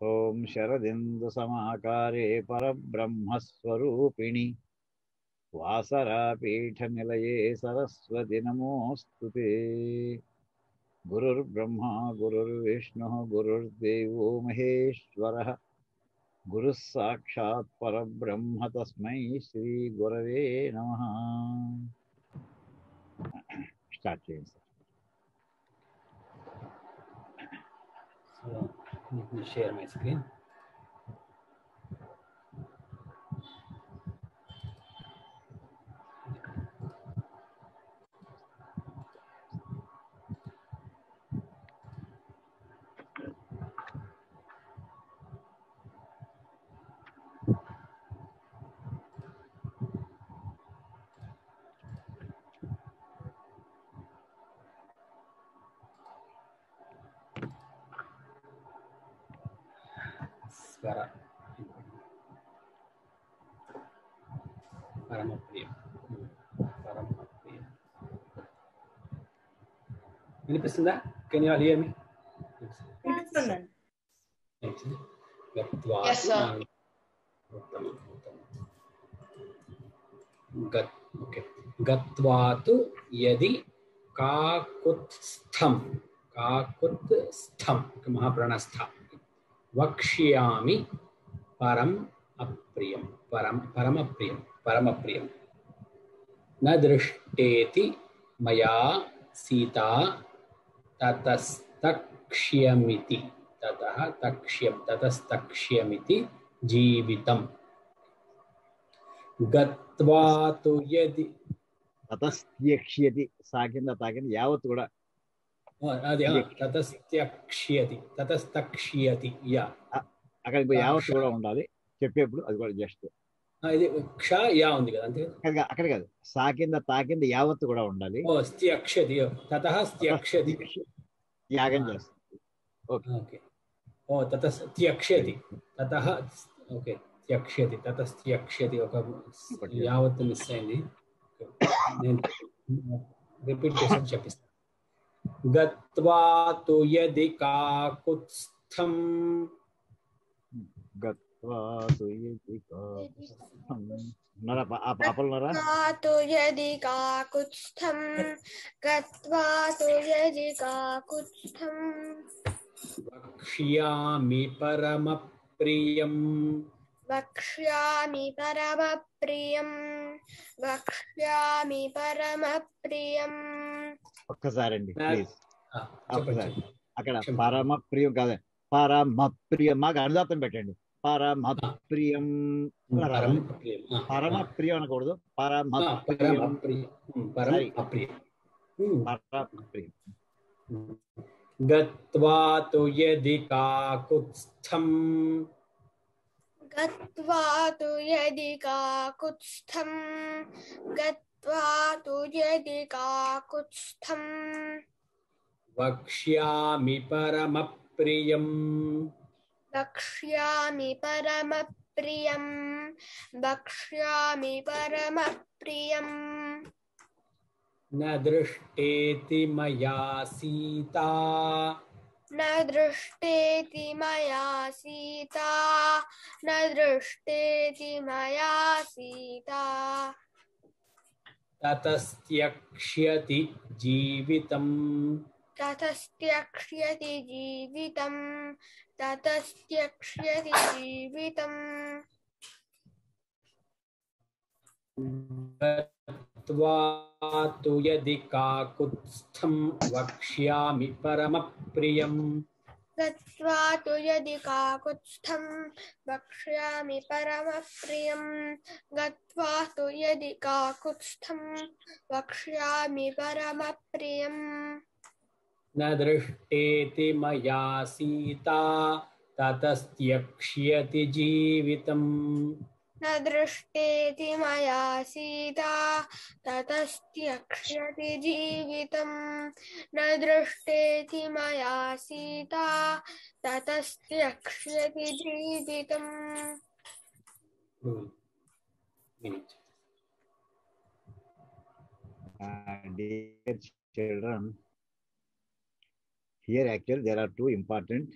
ओम शरदिंदु समाकारे परब्रह्मस्वरूपिणि वासरापीठनिलये सरस्वति नमोऽस्तुते। गुरुर्ब्रह्मा गुरुर्विष्णुः गुरुर्देवो महेश्वरः गुरुः साक्षात् परब्रह्म तस्मै श्री गुरवे नमः। स्टार्ट చేయండి sir. So let me share my screen. Swara. Paramapriya. Paramapriya. వినిపిస్తుందా? Can you all hear me? వినిపిస్తుందండి. Yes, sir. Okay. గత్వాతు యది కాకుత్స్థం మహాప్రాణస్థ వక్ష్యామి పరమప్రియం న దృష్టేతి మయా సీతా తతస్తక్ష్యమితి జీవితం గత్వాతు యది తతస్త్యక్ష్యతి సాకింద తాకింద యావత్ కూడా తతస్తక్ష్యతి యా అక్కడికి యావత్ కూడా ఉండాలి చెప్పేప్పుడు. అది కూడా జస్ట్ ఇది క్ష యా ఉంది కదా, అంతే కదా. అక్కడ కాదు, సాకింద తాకింద యావత్ కూడా ఉండాలి. ఓ స్థ్యక్షతి, తతః స్థ్యక్షతి, యాగం చేస్తుంది. ఓకే. ఓ తతస్త్యక్షతి, తతః ఓకే త్యక్షతి, తతస్త్యక్షతి. ఒక యావత్ మిస్ అయింది, నేను రిపీట్ చేసి చెప్పిస్తాను. గత్వా తు యది కాకుత్స్థం వక్ష్యామి పరమప్రియం ఒక్కసారండి ప్లీజ్. అక్కడ పరమప్రియం కాదు, పరమప్రియం. మాకు అనుదాతం పెట్టండి. పరమప్రియం, పరమప్రియం అనకూడదు, పరమప్రియం. గత్వా తు యది కాకుత్స్థం వక్ష్యామి పరమప్రియం న దృష్టేతి మయా సీతా తతస్త్యక్ష్యతి జీవితం గత్వా తు యది కాకుత్స్థం వక్ష్యామి పరమప్రియం న దృష్టేతి మయా సీతా తతస్త్యక్ష్యతి జీవితం Dear children, here actually there are two important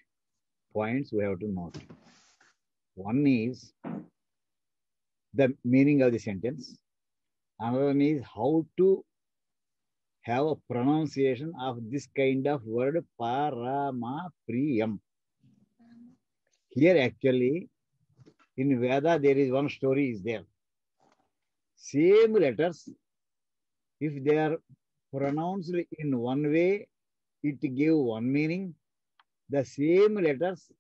points we have to note. One is the meaning of the sentence. Another one is how to have a pronunciation of this kind of word, Paramapriyam. Here actually, in Veda, there is one story is there. Same letters, if they are pronounced in one way, it give one meaning. The same letters,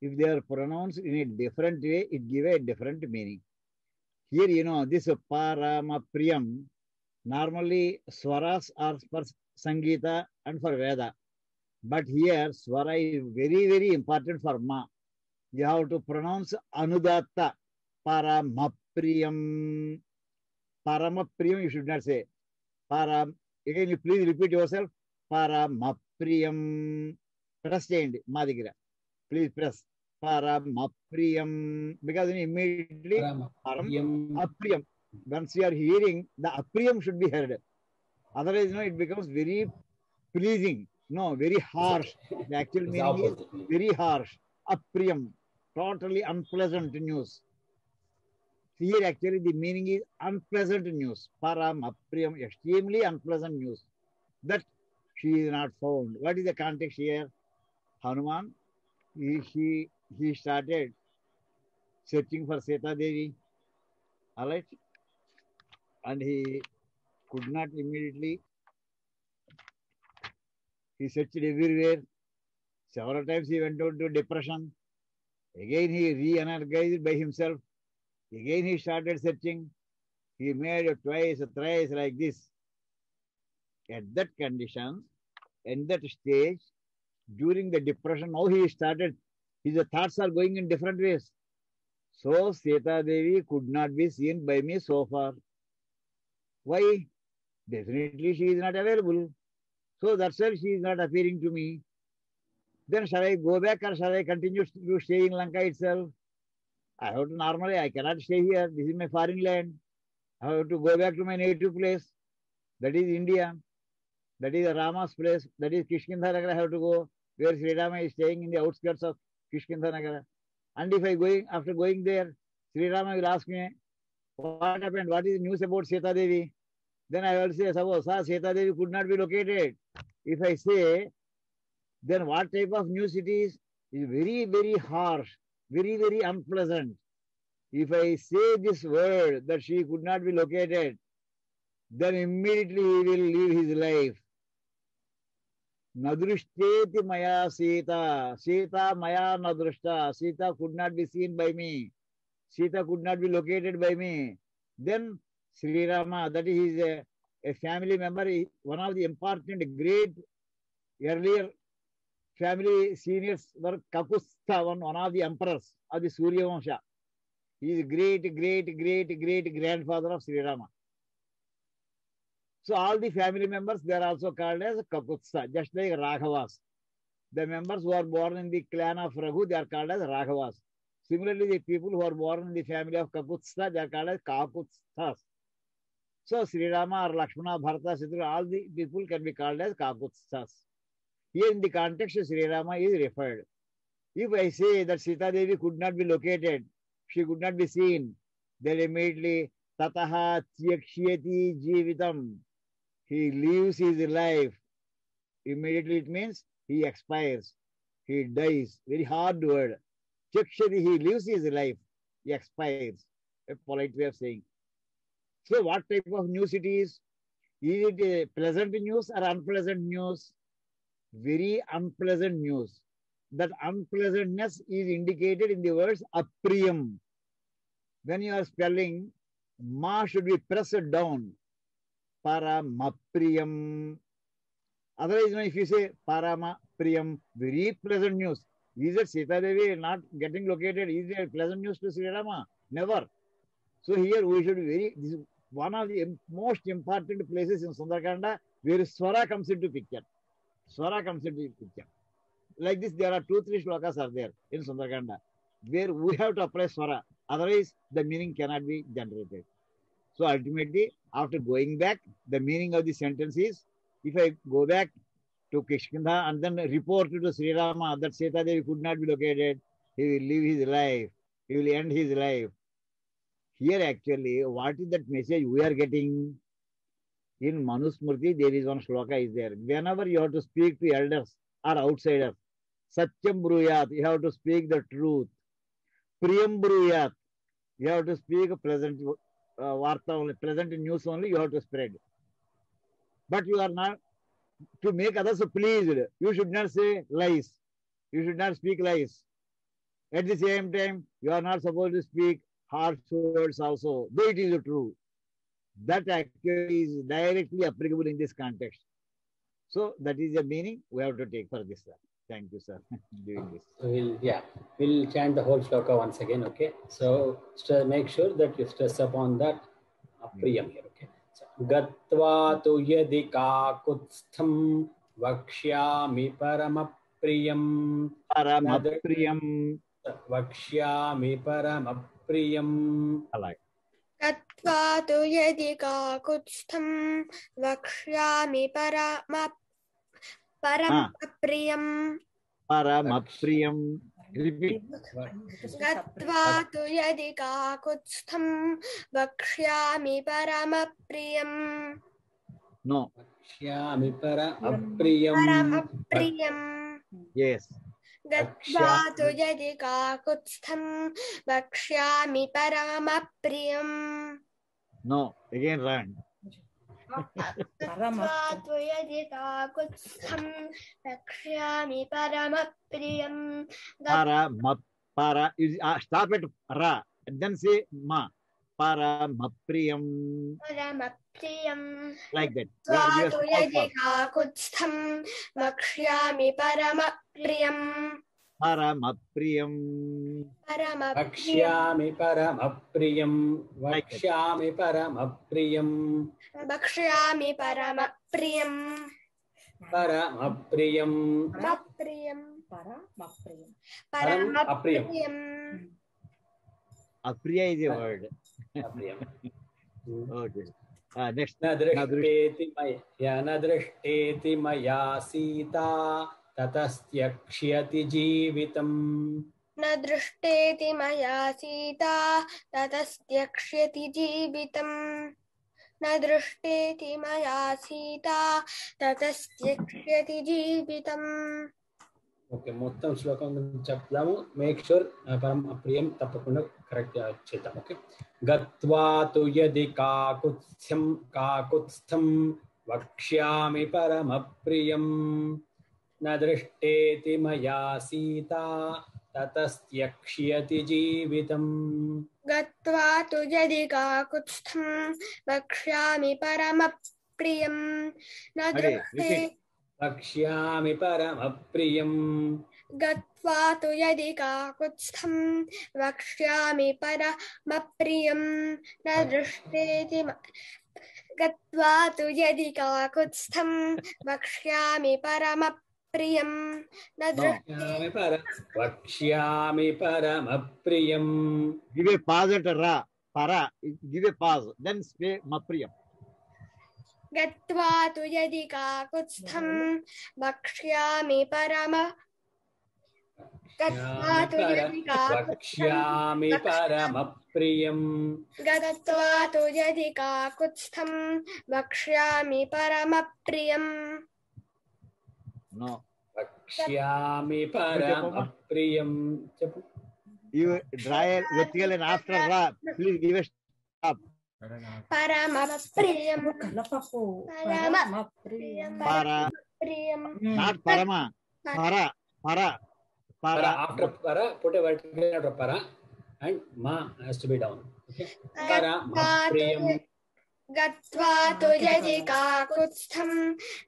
if they are pronounced in a different way, it give a different meaning. Here, this Paramapriyam, normally swaras are for Sangeeta and for Veda. But here, swara is very, very important for Ma. You have to pronounce Anudatta, Paramapriyam. Paramapriyam, you should not say. Again, you please repeat yourself. Paramapriyam. Press change, Madigira. Please press. Paramapriyam. Because immediately, Paramapriyam. Once you are hearing, the apriyam should be heard. Otherwise, it becomes very pleasing. No, very harsh. The actual meaning is very harsh. Apriyam. Totally unpleasant news. Here, actually, the meaning is unpleasant news. Paramapriyam. Extremely unpleasant news. That she is not found. What is the context here? Hanuman, he started searching for Sita Devi. All right? And he could not immediately. He searched everywhere. Several times he went into depression. Again he re-energized by himself. Again he started searching. He made it twice, thrice like this. At that condition, in that stage, during the depression, now he started, his thoughts are going in different ways. So Sita Devi could not be seen by me so far. Why? Definitely she is not available. So that's why she is not appearing to me. Then shall I go back or shall I continue to stay in Lanka itself? I have to normally, I cannot stay here. This is my foreign land. I have to go back to my native place. That is India. That is Rama's place. That is Kishkindhanagara. I have to go where Sri Rama is staying in the outskirts of Kishkindhanagara. And if after going there, Sri Rama will ask me, what happened? What is the news about Sita Devi? Then I will say, suppose Sita Devi could not be located. If I say, then what type of news it is very, very harsh, very, very unpleasant. If I say this word that she could not be located, then immediately he will leave his life. Nadrishteti maya Sita. Sita maya nadrishta. Sita could not be seen by me. Sita could not be located by me. Then Sri Rama, that is a family member, one of the important, great, earlier family seniors were Kakustha, one of the emperors of the Surya Vansha. He is great grandfather of Sri Rama. So all the family members, they are also called as Kakustha, just like Raghavas. The members who are born in the clan of Raghu, they are called as Raghavas. Similarly, the people who are born in the family of Kakustha, they are called as Kakutsthas. So Sri Rama or Lakshmana, Bharata, Shatrugna, all the people can be called as Kakutsthas. Here in the context, Sri Rama is referred. If I say that Sita Devi could not be located, she could not be seen, then immediately Tataha Tyakshyati Jivitam. He leaves his life. Immediately it means he expires. He dies. Very hard word. Tyakshyati, he leaves his life. He expires. A polite way of saying. So what type of news it is? Is it a pleasant news or unpleasant news? Very unpleasant news. That unpleasantness is indicated in the words apriyam. When you are spelling, ma should be pressed down. Paramapriyam. Otherwise, if you say Paramapriyam, very pleasant news. Is it Sita Devi not getting located? Is it a pleasant news to Sri Rama? Never. So here we should this is one of the most important places in Sundarakanda where Swara comes into picture. Swara comes into picture. Like this, there are 2-3 shlokas are there in Sundarakanda where we have to apply Swara. Otherwise, the meaning cannot be generated. So ultimately, after going back, the meaning of the sentence is, if I go back to Kishkinda and then reported to Sri Rama that Sita Devi could not be located. He will live his life. He will end his life. Here actually, what is that message we are getting? In Manusmriti, there is one shloka is there. Whenever you have to speak to elders or outsiders, Satyam Bruyat, you have to speak the truth. Priyam Bruyat, you have to speak present varta only, present news only you have to spread. But you are not to make others pleased. You should not say lies. You should not speak lies. At the same time, you are not supposed to speak harsh words also, though it is true. That actually is directly applicable in this context. So that is the meaning we have to take for this, sir. Thank you, sir, doing this. So we'll chant the whole shloka once again, okay? So make sure that you stress upon that apriyam here, okay? So, Gatva tu yadi kakutstham vakshyami paramapriyam. Paramapriyam. Vakshyami paramapriyam. I like. Gatva tu yadi kakutstham vakshyami paramapriyam. Paramapriyam. Repeat. Gatva tu yadi kakutstham vakshyami paramapriyam. No. Vakshyami paramapriyam. Paramapriyam. Yes. Gatva tu yadi kakutstham vakshyami paramapriyam. No. Again run. Gatva tu yadi kakutstham vakshyami paramapriyam. Stop at ra and then say ma. Paramapriyam. Paramapriyam. Like that. Gatva tu yadi kakutstham vakshyami paramapriyam. Paramapriyam. Vakshyami paramapriyam. Vakshyami paramapriyam. Vakshyami paramapriyam. Paramapriyam. Paramapriyam. Apriya is a word. Apriyam. Okay. Next. Nadrishteti maya sita tatastyakshyati jivitam. Nadrishteti maya sita tatastyakshyati jivitam. Nadrishteti maya sita tatastyakshyati jivitam. Okay, మొత్తం శ్లోకం చెప్తాము. Make sure పరం అప్రియం తప్పకుండా correct చేద్దాం. Okay. గత్వా తు యది కాకుత్స్థం వక్ష్యామి పరమప్రియం న దృష్టేతి మయా సీతా తతస్త్యక్ష్యతి జీవితం. గత్వా తు యది కాకుత్స్థం వక్ష్యామి పరమప్రియం న దృష్టే వక్ష్యామి పరమప్రియం. గత్వా తు యది కాకుత్స్థం వక్ష్యామి పరమప్రియం న దృష్టేతి గత్వా తు యది కాకుత్స్థం వక్ష్యామి పరమప్రియం న దృష్టేతి వక్ష్యామి పరమప్రియం. Give a pause at ra. Para. Give a pause. Then say mapriyam. గత్వా తు యది కాకుత్స్థం వక్ష్యామి వక్ష్యామి పరమప్రియం. గత్వా తు యది కాకుత్స్థం వక్ష్యామి పరమప్రియం. No. వక్ష్యామి పరమప్రియం. చెప్పు. You dry vertical and after ra. Please give a stop. Paramapriyam. Para. Not parama. Para. After para, put a vertical after para, and ma has to be down. Okay. Paramapriyam. Gatva tu yadi kakutstham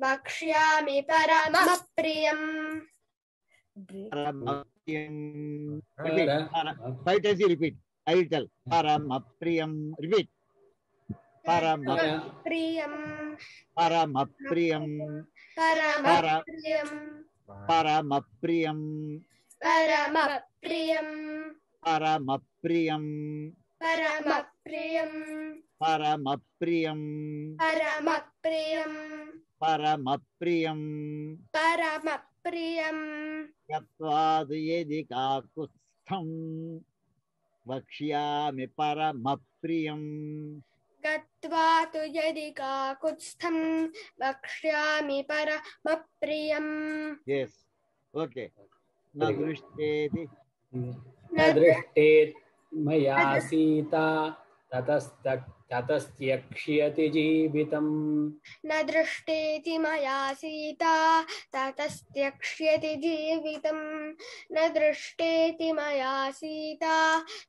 vakshyami paramapriyam. Paramapriyam. Repeat. 5 times you repeat. I will tell. Paramapriyam. Repeat. Paramapriyam. Paramapriyam. Paramapriyam. Paramapriyam. Paramapriyam. Paramapriyam. Paramapriyam. Paramapriyam. Paramapriyam. Priyam. Paramapriyam. Paramapriyam. Gatvad yedi kakustham. Vakshyami paramapriyam. Gatva tu yadi kakutstham vakshyami paramapriyam. Yes. Okay. Na Very good. drishteti. न दृष्टेत् मया सीता ततस्त्यक्ष्यति जीवितम् न दृष्टेति मया सीता ततस्त्यक्ष्यति जीवितम् न दृष्टेति मया Sita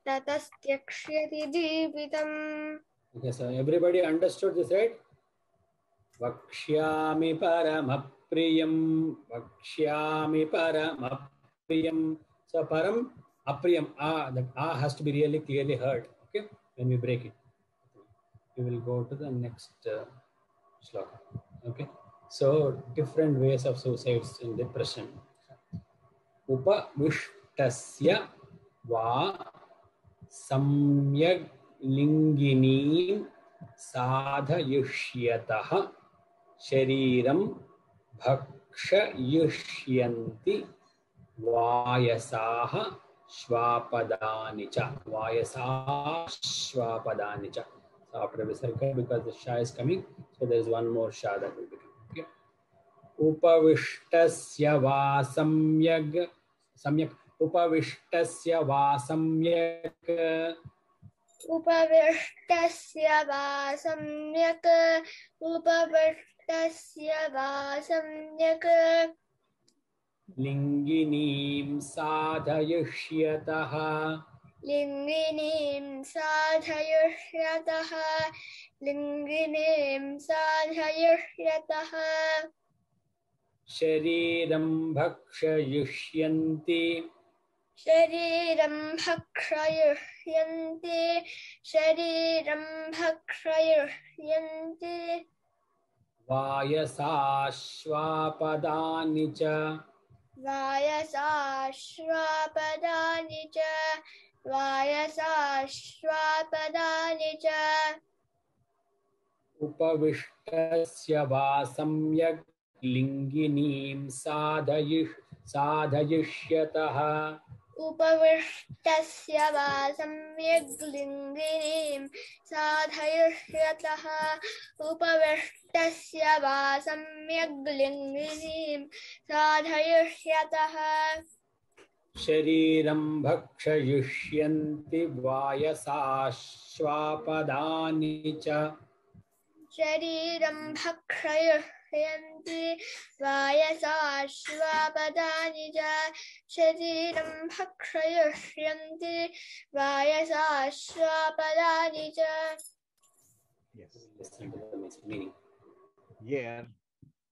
ततस्त्यक्ष्यति जीवितम्. Okay, so everybody understood this, right? Vakshyami paramapriyam. Vakshyami paramapriyam. So param apriyam. The has to be really clearly heard. Okay, when we break it, we will go to the next sloka. Okay, so different ways of suicides in depression. Upavishtasya va samyak लिंगिनीं साधयिष्यतः शरीरं भक्षयिष्यन्ति वायसाः श्वापदानि च. So after visarga, because the sha is coming, so there is one more sha that will become. Okay. Upavishtasya va samyak. Upavishtasya va samyak. उपविष्टस्य वा सम्यक् उपविष्टस्य वा सम्यक् लिंगिनीं साधयिष्यतः लिंगिनीं साधयिष्यतः लिंगिनीं साधयिष्यतः शरीरं भक्षयिष्यन्ति शरीरं भक्षयिष्यन्ति शरीरं भक्षयिष्यन्ति वायसाश्वापदानि च वायसाश्वापदानि च वायसाश्वापदानि च उपविष्टस्य वा सम्यक् लिंगिनीं साधयिष्यतः उपविष्टस्य वा सम्यग् लिंगिनीं साधयिष्यतः उपविष्टस्य वा सम्यग् लिंगिनीं साधयिष्यतः शरीरं भक्षयिष्यन्ति वायसाश्वापदानि च शरीरं भक्षयिष्यन्ति वायसाश्वापदानि च शरीरं भक्षयिष्यन्ति वायसाश्वापदानि च. Yes. Listen to the meaning. Here,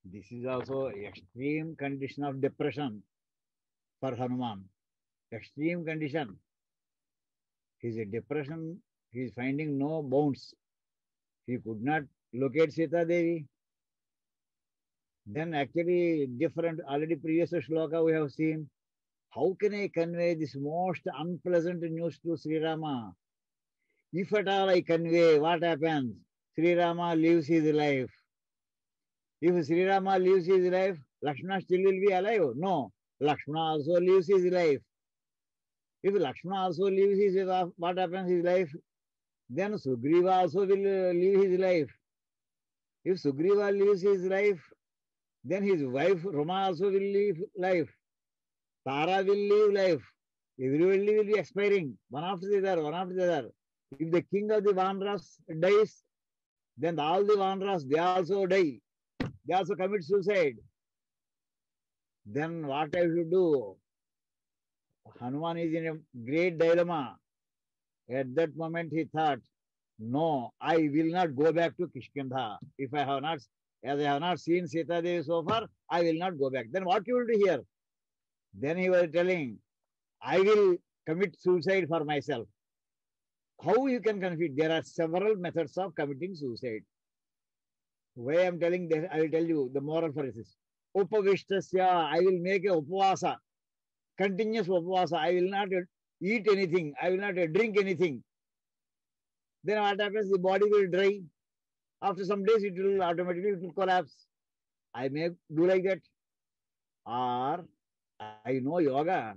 this is also extreme condition of depression for Hanuman. Extreme condition. His depression, he is finding no bounds. He could not locate Sita Devi. Then actually different, already previous shloka we have seen. How can I convey this most unpleasant news to Sri Rama? If at all I convey, what happens? Sri Rama lives his life. If Sri Rama lives his life, Lakshmana still will be alive? No. Lakshmana also lives his life. If Lakshmana also lives his life, what happens his life? Then Sugriva also will live his life. If Sugriva lives his life, then his wife Rama also will live life. Tara will live life. Everybody will be expiring, one after the other, one after the other. If the king of the Vanaras dies, then all the Vanaras, they also die. They also commit suicide. Then what I should do? Hanuman is in a great dilemma. At that moment he thought, no, I will not go back to Kishkindha. If I have not, as I have not seen Sita Devi so far, I will not go back. Then what you will do here? Then he was telling, I will commit suicide for myself. How you can commit? There are several methods of committing suicide. Why I am telling this, I will tell you the moral for this. Upavishtasya, I will make a upavasa, continuous upavasa. I will not eat anything. I will not drink anything. Then what happens? The body will dry. After some days, it will automatically collapse. I may do like that. Or I know yoga.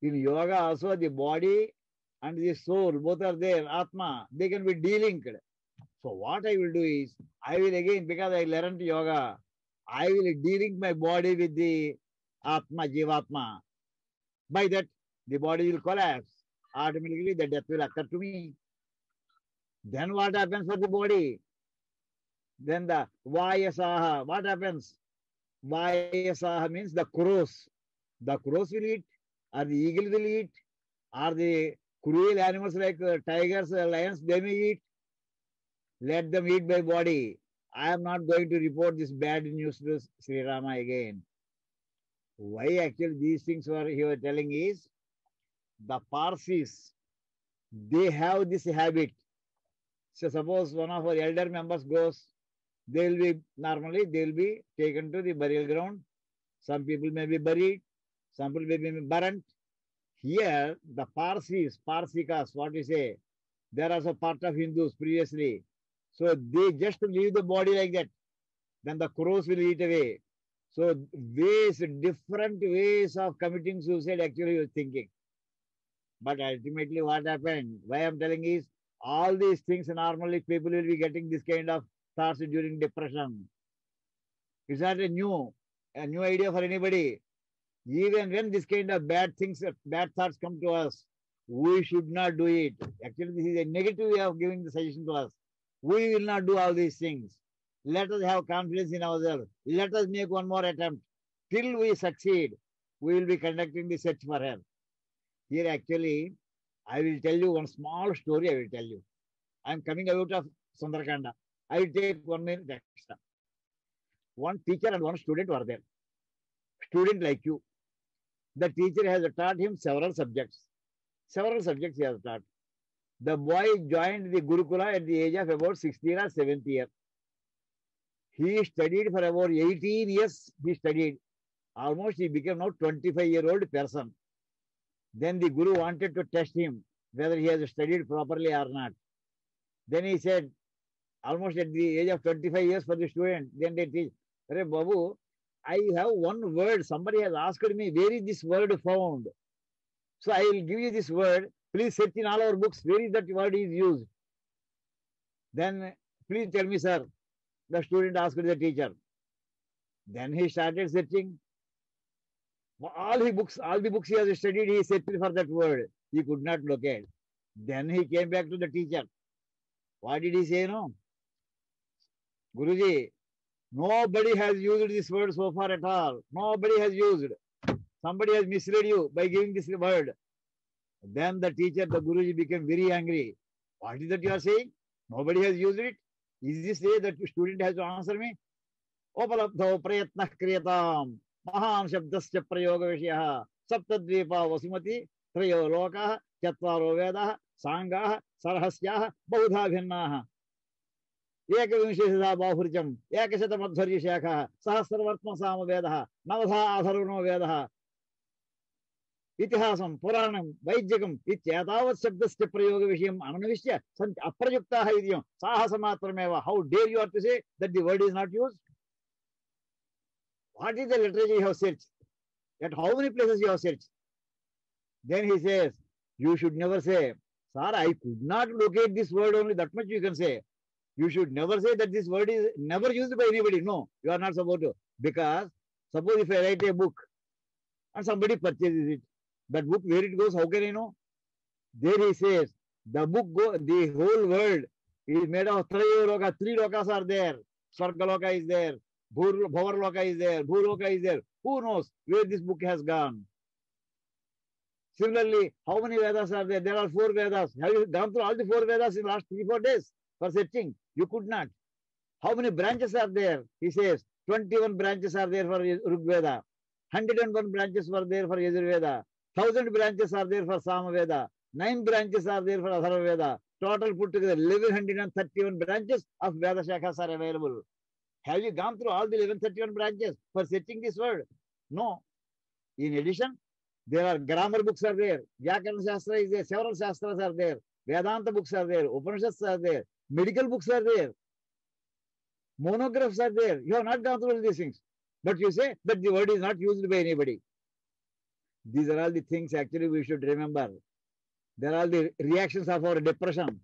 In yoga also the body and the soul, both are there, Atma, they can be delinked. So what I will do is, I will again, because I learned yoga, I will delink my body with the Atma, Jivatma. By that, the body will collapse. Automatically, the death will occur to me. Then what happens for the body? Then the Vayasaha, what happens? Vayasaha means the crows. The crows will eat, or the eagle will eat, or the cruel animals like tigers, lions, they may eat. Let them eat my body. I am not going to report this bad news to Sri Rama again. Why actually these things he was telling is, the Parsis, they have this habit. So suppose one of our elder members goes, they will be taken to the burial ground. Some people may be buried, some people may be burnt. Here, the Parsis, Parsikas, what we say, they are also part of Hindus previously. So they just leave the body like that. Then the crows will eat away. So different ways of committing suicide actually he was thinking. But ultimately what happened, why I am telling is, all these things normally people will be getting this kind of thoughts during depression. It's not a new idea for anybody. Even when this kind of bad thoughts come to us, we should not do it. Actually, this is a negative way of giving the suggestion to us. We will not do all these things. Let us have confidence in ourselves. Let us make one more attempt. Till we succeed, we will be conducting the search for her. Here actually, I will tell you one small story. I will tell you. I am coming out of Sundarakanda. I will take 1 minute extra. One teacher and one student were there. Student like you. The teacher has taught him several subjects. Several subjects he has taught. The boy joined the Gurukula at the age of about 16 or 17 years. He studied for about 18 years. He studied. Almost he became now 25-year-old person. Then the Guru wanted to test him whether he has studied properly or not. Then he said, almost at the age of 25 years for the student, then they teach, "Arey Babu, I have one word. Somebody has asked me, where is this word found? So I will give you this word. Please search in all our books, where is that word is used. Then please tell me, sir." The student asked the teacher. Then he started searching. All the books he has studied, he searched for that word. He could not locate. Then he came back to the teacher. What did he say? No, Guruji, nobody has used this word so far at all. Nobody has used. Somebody has misled you by giving this word. Then the teacher, the Guruji, became very angry. What is that you are saying? Nobody has used it. Is this way that the student has to answer me? Opalabdho prayatnah kriyatam mahan shabdasya prayoga vishyaha saptadvipa vasumati trayo lokaha chatvaro vedaha sangaha sarhasyaha bahudha bhinnaha ekavimshesha bahurjam ekashatamadzharya shakha sahasravartma samavedaha navadha adharvano vedaha इतिहासं पुराणं वैद्यकम् इत्येतावत् शब्दस्य प्रयोगविषयम् अनन्विष्य सन्ति अप्रयुक्ताः इति साहसमात्रमेव. How dare you are to say that the word is not used? What is the literature you have searched? At how many places you have searched? Then he says, you should never say, "Sir, I could not locate this word only." That much you can say. You should never say that this word is never used by anybody. No, you are not supposed to. Because suppose if I write a book and somebody purchases it, that book, where it goes, how can I know? There he says, the whole world is made of Trayoloka. 3 lokas are there. Swargaloka is there. Bhavarloka is there. Bhuloka is there. Who knows where this book has gone? Similarly, how many Vedas are there? There are 4 Vedas. Have you gone through all the 4 Vedas in the last 3-4 days for searching? You could not. How many branches are there? He says, 21 branches are there for Rig Veda. 101 branches were there for Yajurveda. 1000 branches are there for Samaveda. 9 branches are there for Atharvaveda. Total put together, 1131 branches of Veda Shakhas are available. Have you gone through all the 1131 branches for searching this word? No. In addition, there are grammar books are there. Vyakarana Shastra is there. Several Shastras are there. Vedanta books are there. Upanishads are there. Medical books are there. Monographs are there. You have not gone through these things. But you say that the word is not used by anybody. These are all the things actually we should remember. There are the reactions of our depression.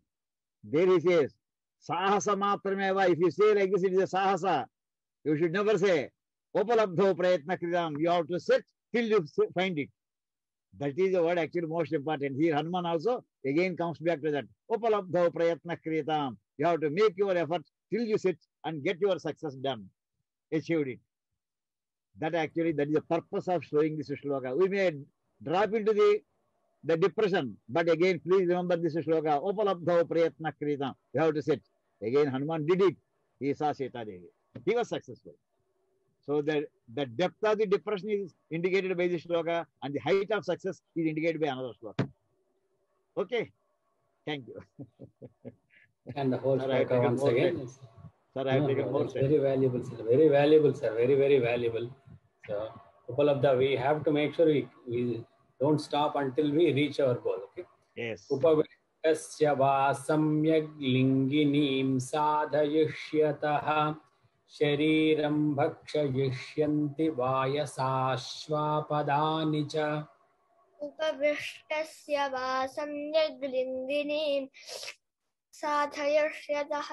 There he says, sahasa matrameva. If you say like this, it is a sahasa. You should never say, upalabdho prayatna kritam. You have to sit till you find it. That is the word actually most important. Here Hanuman also again comes back to that. Upalabdho prayatna kritam. You have to make your effort till you sit and get your success done. Achieved it. That is the purpose of showing this shloka. We may drop into the depression, but again, please remember this shloka. Upalabdho prayatna kritam. You have to sit. Again, Hanuman did it. He saw Sita Devi. He was successful. So the depth of the depression is indicated by this shloka, and the height of success is indicated by another shloka. Okay. Thank you. And the whole shloka once again. Sir, I have taken more time. Very valuable, sir. Very valuable, sir. Very, very valuable. So, Upalabdha, we have to make sure we don't stop until we reach our goal. Okay. Yes. Upavrittasya va samyak linginim sadhayishyatah shariram bhakshayishyanti vayasashvapadani cha. उपविष्टस्य वा सम्यग् लिङ्गिनीं साधयष्यतः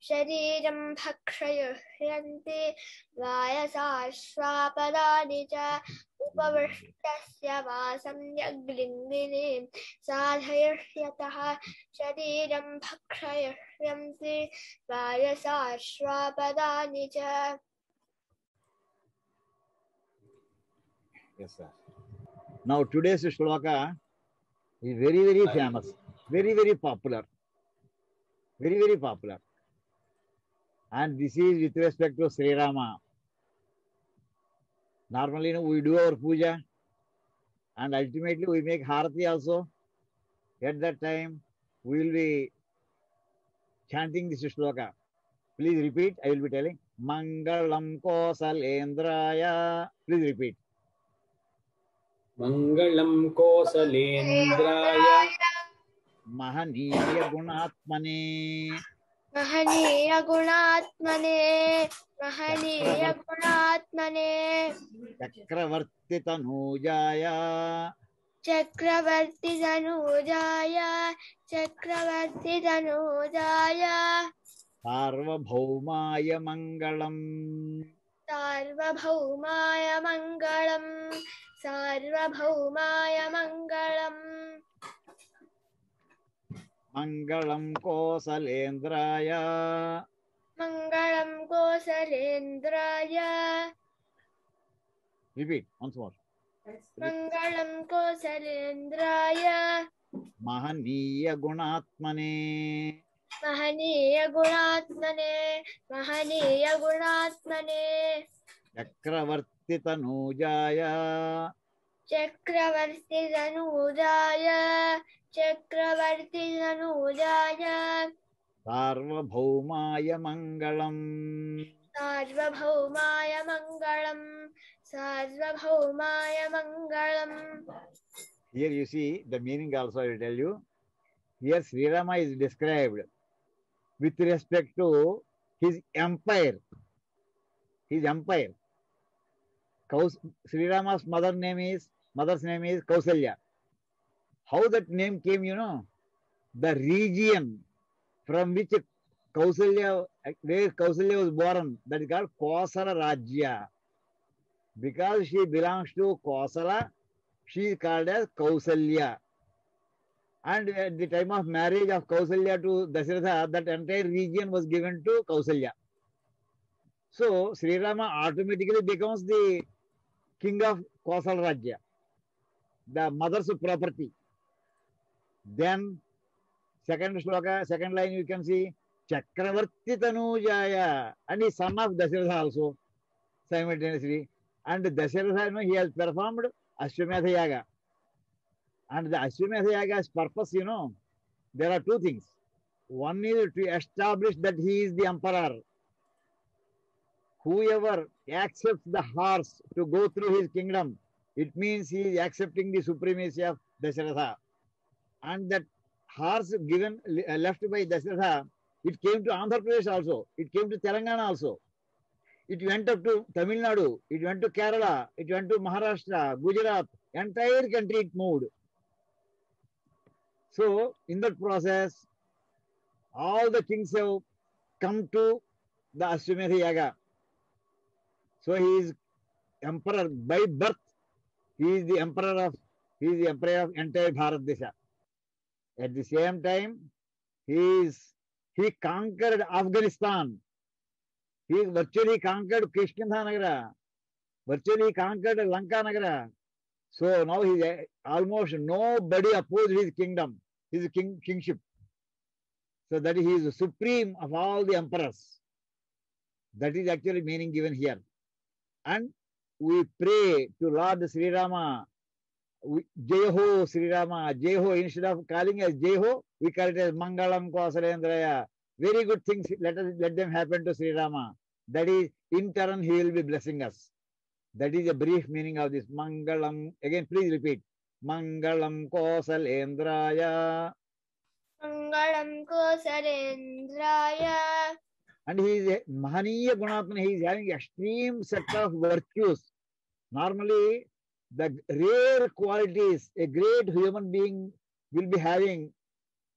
शरीरं भक्षयन्ति वायसाश्वापदानि च उपविष्टस्य वा सम्यग् लिङ्गिनीं साधयष्यतः शरीरं भक्षयन्ति वायसाश्वापदानि च. Yes, sir. Now today's shloka is very, very famous, very, very popular. Very, very popular. And this is with respect to Sri Rama. Normally, we do our puja and ultimately we make harati also. At that time, we will be chanting this shloka. Please repeat. I will be telling. Mangalam Kosalendraya. Please repeat. Mangalam Kosalendraya Mahaniya Gunatmane महनीय गुणात्मने Chakraborty तनूजाय सार्वभौमाय Mangalam Mangalam कौसलेन्द्राय repeat once more. Mangalam कौसलेन्द्राय महनीय गुणात्मने Chakraborty तनूजाय सार्वभौमाय Mangalam Here you see the meaning also. I will tell you. Here Sri Rama is described with respect to his empire. Sri Rama's mother's name is Kausalya. How that name came, you know? The region from which where Kausalya was born, that is called Kosala Rajya. Because she belongs to Kosala, she is called as Kausalya. And at the time of marriage of Kausalya to Dasharatha, that entire region was given to Kausalya. So Sri Rama automatically becomes the king of Kosala Rajya, the mother's property. Then second line you can see Chakravarti Tanujaya, and he's son of Dasharatha also simultaneously. And Dasharatha, he has performed Ashwametha Yaga. And the Ashwametha Yaga's purpose, there are two things. One is to establish that he is the emperor. Whoever accepts the horse to go through his kingdom, it means he is accepting the supremacy of Dasharatha. And that horse left by Dasharatha It came to Andhra Pradesh also. It came to Telangana also. It went up to Tamil Nadu. It went to Kerala. It went to Maharashtra, Gujarat. Entire country it moved. So in that process, all the kings have come to the Ashwamedha Yaga. So he is emperor by birth. He is the emperor of entire Bharat Desha. At the same time, he conquered Afghanistan. He virtually conquered Kiskindanagara, virtually conquered Lanka Nagara. So now he almost nobody opposed his kingdom, his kingship. So that he is the supreme of all the emperors. That is actually meaning given here. And we pray to Lord Sri Rama, Jaiho Sri Rama, Jaiho, instead of calling as Jaiho, we call it as Mangalam Kausalendraya. Very good things, let them happen to Sri Rama. That is, in turn, he will be blessing us. That is a brief meaning of this. Mangalam, again, please repeat. Mangalam Kausalendraya. Mangalam Kausalendraya. And he is a Mahaniya Gunatman, he is having extreme set of virtues. Normally, the rare qualities a great human being will be having.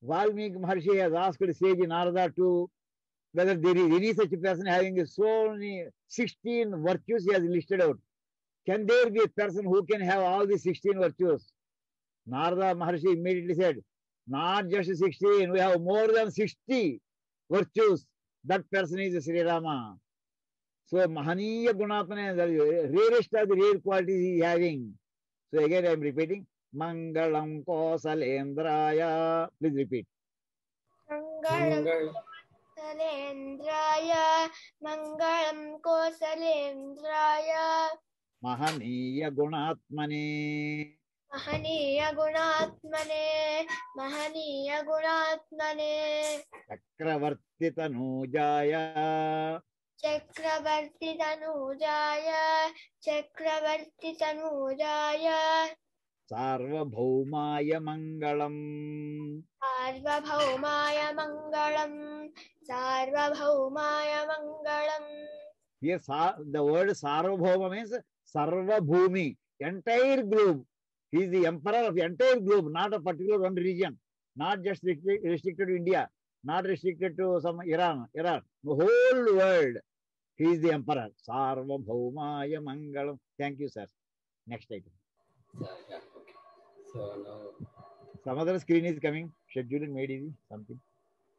Valmiki Maharshi has asked sage Narada to whether there is any such person having so many 16 virtues he has listed out. Can there be a person who can have all the 16 virtues? Narada Maharshi immediately said, not just 16, we have more than 60 virtues. That person is Sri Rama. So Mahaniya Gunatmana, the rarest of the rare qualities he is having. So again I am repeating. Mangalam Kausalendraya. Please repeat. Mangalam Kausalendraya. Mangalam Kausalendraya. Mahaniya Gunatmane. Mahaniya Gunatmane. Mahaniya Gunatmane. Chakravarti Tanujaya. Chakravarti Tanujaya. Chakravarti Tanujaya. Sarvabhaumaya Mangalam. Sarvabhaumaya Mangalam. Sarvabhaumaya Mangalam. Here the word Sarvabhauma means Sarva Bhumi, entire globe. He is the emperor of the entire globe, not a particular one region, not just restricted to India, not restricted to some Iran, the whole world. He is the emperor. Sarva Bhaumaya Mangalam. Thank you, sir. Next item. Yeah, okay. So now Some other screen is coming. Scheduling made easy. Something.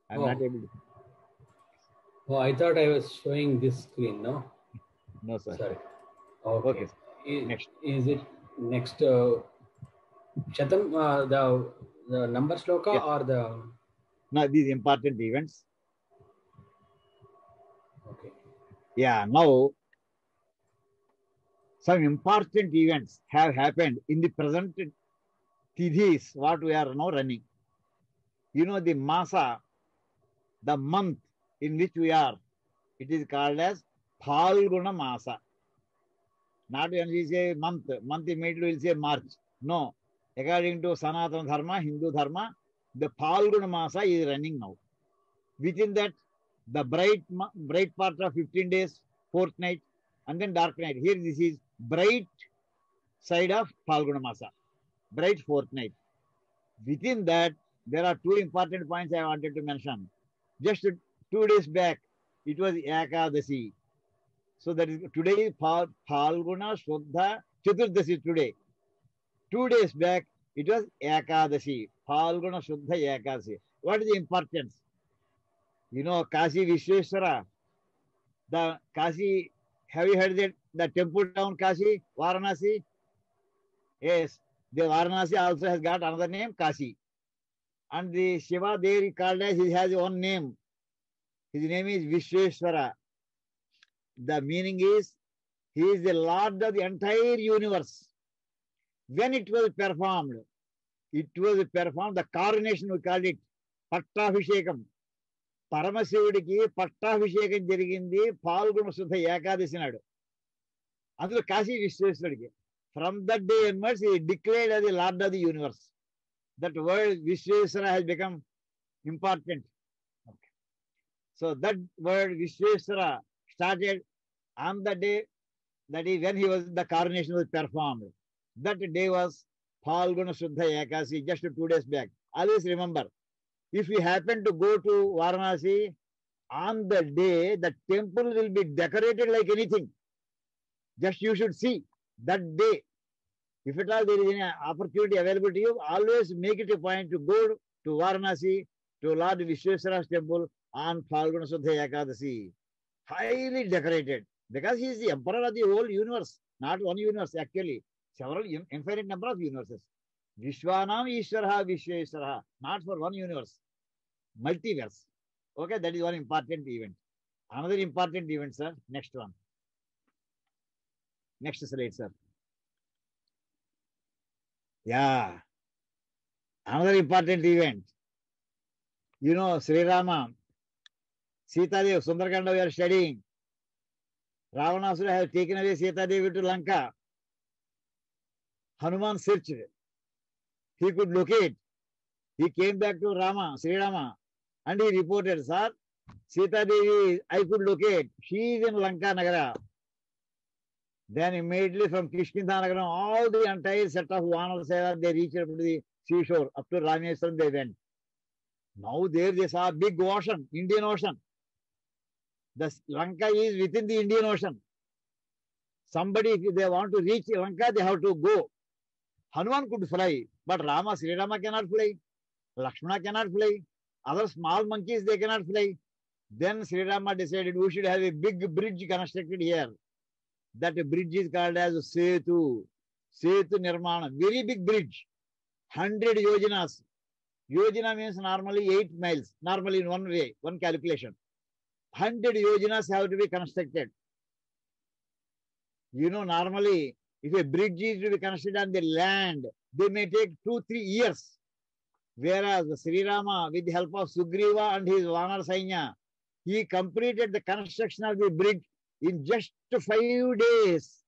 I'm not able to. Oh, I thought I was showing this screen, no? No, sir. Sorry. Okay. Next. Is it next Shatam, the number sloka or the... Now, these important events. Okay. Yeah, now, some important events have happened in the present Tidhis, what we are now running. You know, the Masa, the month in which we are, it is called as Phalguna Masa. Not when we say month immediately will say March. No. According to Sanatana Dharma, Hindu Dharma, the Phalguna Masa is running now. Within that, the bright part of 15 days, fortnight, and then dark night. Here this is bright side of Phalguna Masa, bright fortnight. Within that, there are two important points I wanted to mention. Just 2 days back, it was Ekadasi. So that is today, Phalguna Shuddha Chaturdasi today. 2 days back, it was Ekadasi, Phalguna Shuddha Ekadasi. What is the importance? You know, Kashi Vishweshwara, the Kashi, have you heard that the temple town Kashi, Varanasi? Yes, the Varanasi also has got another name, Kashi. And the Shiva there he called as, he has one name. His name is Vishweshwara. The meaning is, he is the Lord of the entire universe. When it was performed, the coronation we called it, Pattabhishekam. పరమశివుడికి పట్టాభిషేకం జరిగింది పాల్గొన శుద్ధ ఏకాదశి నాడు. అందులో Kashi విశ్వేశ్వరుడికి. From that day onwards, he declared as the Lord of the universe. That word Vishweshwara has become important. Okay. So that word Vishweswara started on the day, that is when the coronation was performed. That day was Phalguna Shuddha Ekasi, just 2 days back. Always remember, if you happen to go to Varanasi on the day, the temple will be decorated like anything. Just you should see that day. If at all there is any opportunity available to you, always make it a point to go to Varanasi, to Lord Vishweswara's temple on Phalguna Shuddha Ekadasi. Highly decorated, because he is the emperor of the whole universe, not one universe actually, several infinite number of universes. Vishwanam Ishwaraha Vishweswaraha, not for one universe, multiverse. Okay, that is one important event. Another important event, sir. Next one. Next slide, sir. Yeah. Another important event. You know, Sri Rama, Sita Devi, Sundarkanda we are studying. Ravanasura has taken away Sita Devi to Lanka. Hanuman searched. He could locate. He came back to Rama, Sri Rama, and he reported, sir, Sita Devi, I could locate. She is in Lanka Nagara. Then immediately from Kishkinda Nagara, all the entire set of Vanara, they reached up to the seashore. Up to Rameswaram they went. Now there they saw a big ocean, Indian Ocean. The Lanka is within the Indian Ocean. Somebody, if they want to reach Lanka, they have to go. Hanuman could fly, but Rama, Sri Rama cannot fly. Lakshmana cannot fly. Other small monkeys, they cannot fly. Then Sri Rama decided we should have a big bridge constructed here. That bridge is called as Setu. Setu Nirmana. Very big bridge. 100 yojanas. Yojana means normally 8 miles. Normally in one way, one calculation. 100 yojanas have to be constructed. You know, normally, if a bridge is to be constructed on the land, they may take 2-3 years. Whereas Sri Rama, with the help of Sugriva and his Vanar Sainya, he completed the construction of the bridge in just 5 days.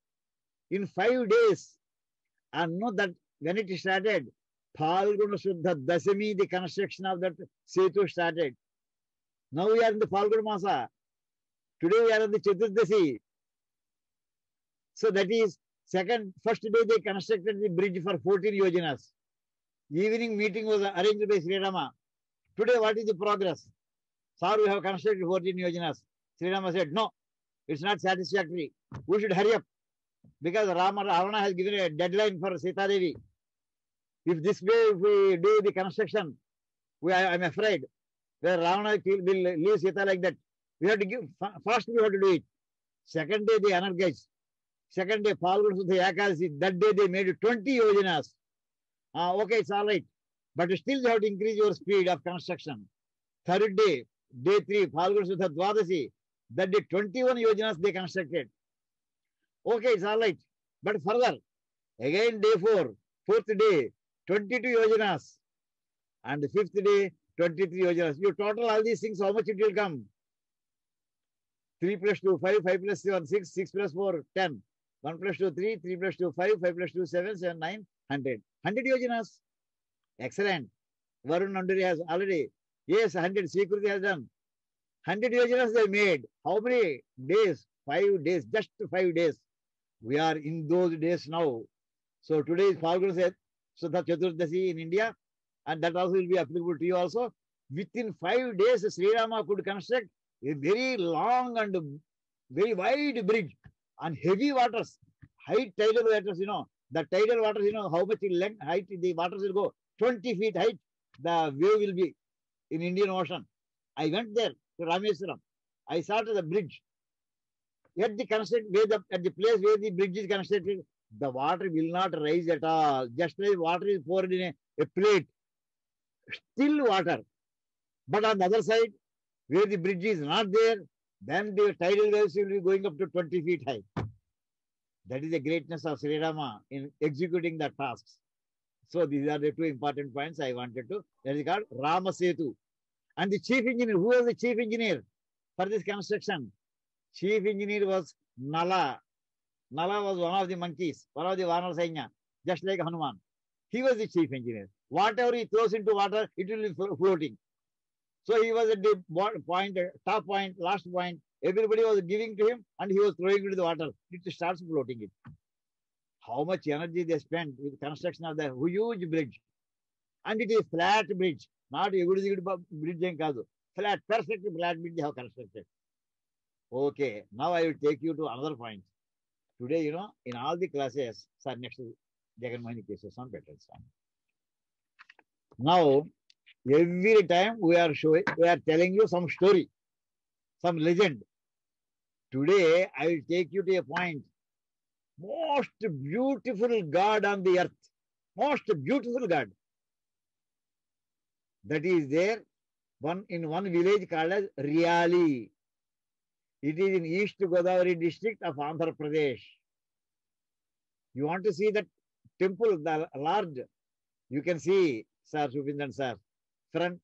In 5 days. And know that when it started, Phalguna Shuddha Dasami, the construction of that Setu started. Now we are in the Phalguna Masa. Today we are in the Chaturdasi. So that is first day they constructed the bridge for 14 yojanas. Evening meeting was arranged by Sri Rama. Today what is the progress? Sir, we have constructed 14 yojanas. Sri Rama said, no, it's not satisfactory. We should hurry up. Because Ravana has given a deadline for Sita Devi. If this way if we do the construction, I'm afraid that Ravana will leave Sita like that. We have to give, first we have to do it. Second day they energized. Second day, Phalguna Shuddha Ekadasi, that day they made 20 yojanas. Okay, it's all right. But still you have to increase your speed of construction. Third day, day 3, Phalguna Shuddha Dwadasi, that day 21 yojanas they constructed. Okay, it's all right. But further, again day 4, fourth day, 22 yojanas. And the fifth day, 23 yojanas. You total all these things, how much it will come? 3 plus 2, 5, 5 plus 7, 6, 6 plus 4, 10. 1 plus 2, 3, 3 plus 2, 5, 5 plus 2, 7, 7, 9, 100. 100 yojanas. Excellent. Varun Nanduri has already, yes, 100. Sikruti has done. 100 yojanas they made. How many days? 5 days, just 5 days. We are in those days now. So today is Phalguna Shuddha Chaturdasi in India, and that also will be applicable to you also. Within 5 days, Sri Rama could construct a very long and very wide bridge on heavy waters, high tidal waters, the tidal waters, how much length, height the waters will go, 20 feet height, the wave will be in Indian Ocean. I went there to Rameswaram. I saw the bridge. At the place where the bridge is constructed, the water will not rise at all. Just like water is poured in a plate, still water. But on the other side, where the bridge is not there, then the tidal waves will be going up to 20 feet high. That is the greatness of Sri Rama in executing the tasks. So these are the 2 important points I wanted to. That is called Rama Setu. And the chief engineer, who was the chief engineer for this construction? Chief engineer was Nala. Nala was one of the monkeys, one of the Vanar Sainya, just like Hanuman. He was the chief engineer. Whatever he throws into water, it will be floating. So he was at the point, top point, last point. Everybody was giving to him and he was throwing into the water. It starts floating it. How much energy they spent with construction of the huge bridge. And it is flat bridge, not a good bridge. Flat, perfect flat bridge they have constructed. Okay, now I will take you to another point. Today, in all the classes, sir, next Jagan Mohini cases on better. Now, every time we are telling you some story, some legend. Today, I will take you to a point. Most beautiful God on the earth. Most beautiful God. That is there in one village called as Riyali. It is in East Godavari district of Andhra Pradesh. You want to see that temple, the Lord, you can see, Sir Subindan Sir, front.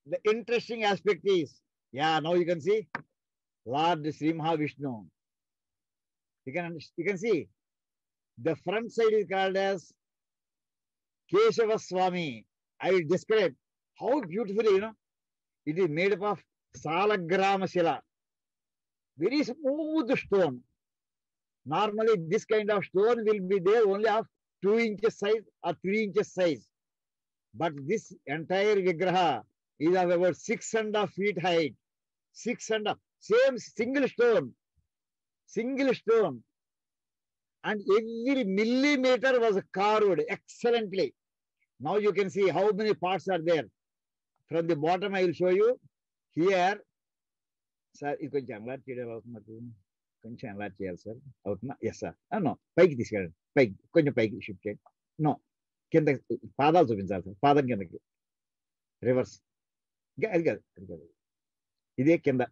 The interesting aspect is, now you can see Lord Sri Mahavishnu. You can see the front side is called as Keshava Swami. I will describe how beautifully, it is made up of Salagrama Shila. Very smooth stone. Normally, this kind of stone will be there only of 2 inches size or 3 inches size. But this entire Vigraha is of about 6.5 feet height. 6.5. Same single stone. Single stone. And every millimeter was carved excellently. Now you can see how many parts are there. From the bottom, I will show you. Here, sir, this is a sir. Yes, sir. No. Pike this guy. Pike. Pike shifted. No. Kenda Padal Subinza. Padal Kenda. Reverse. This Kenda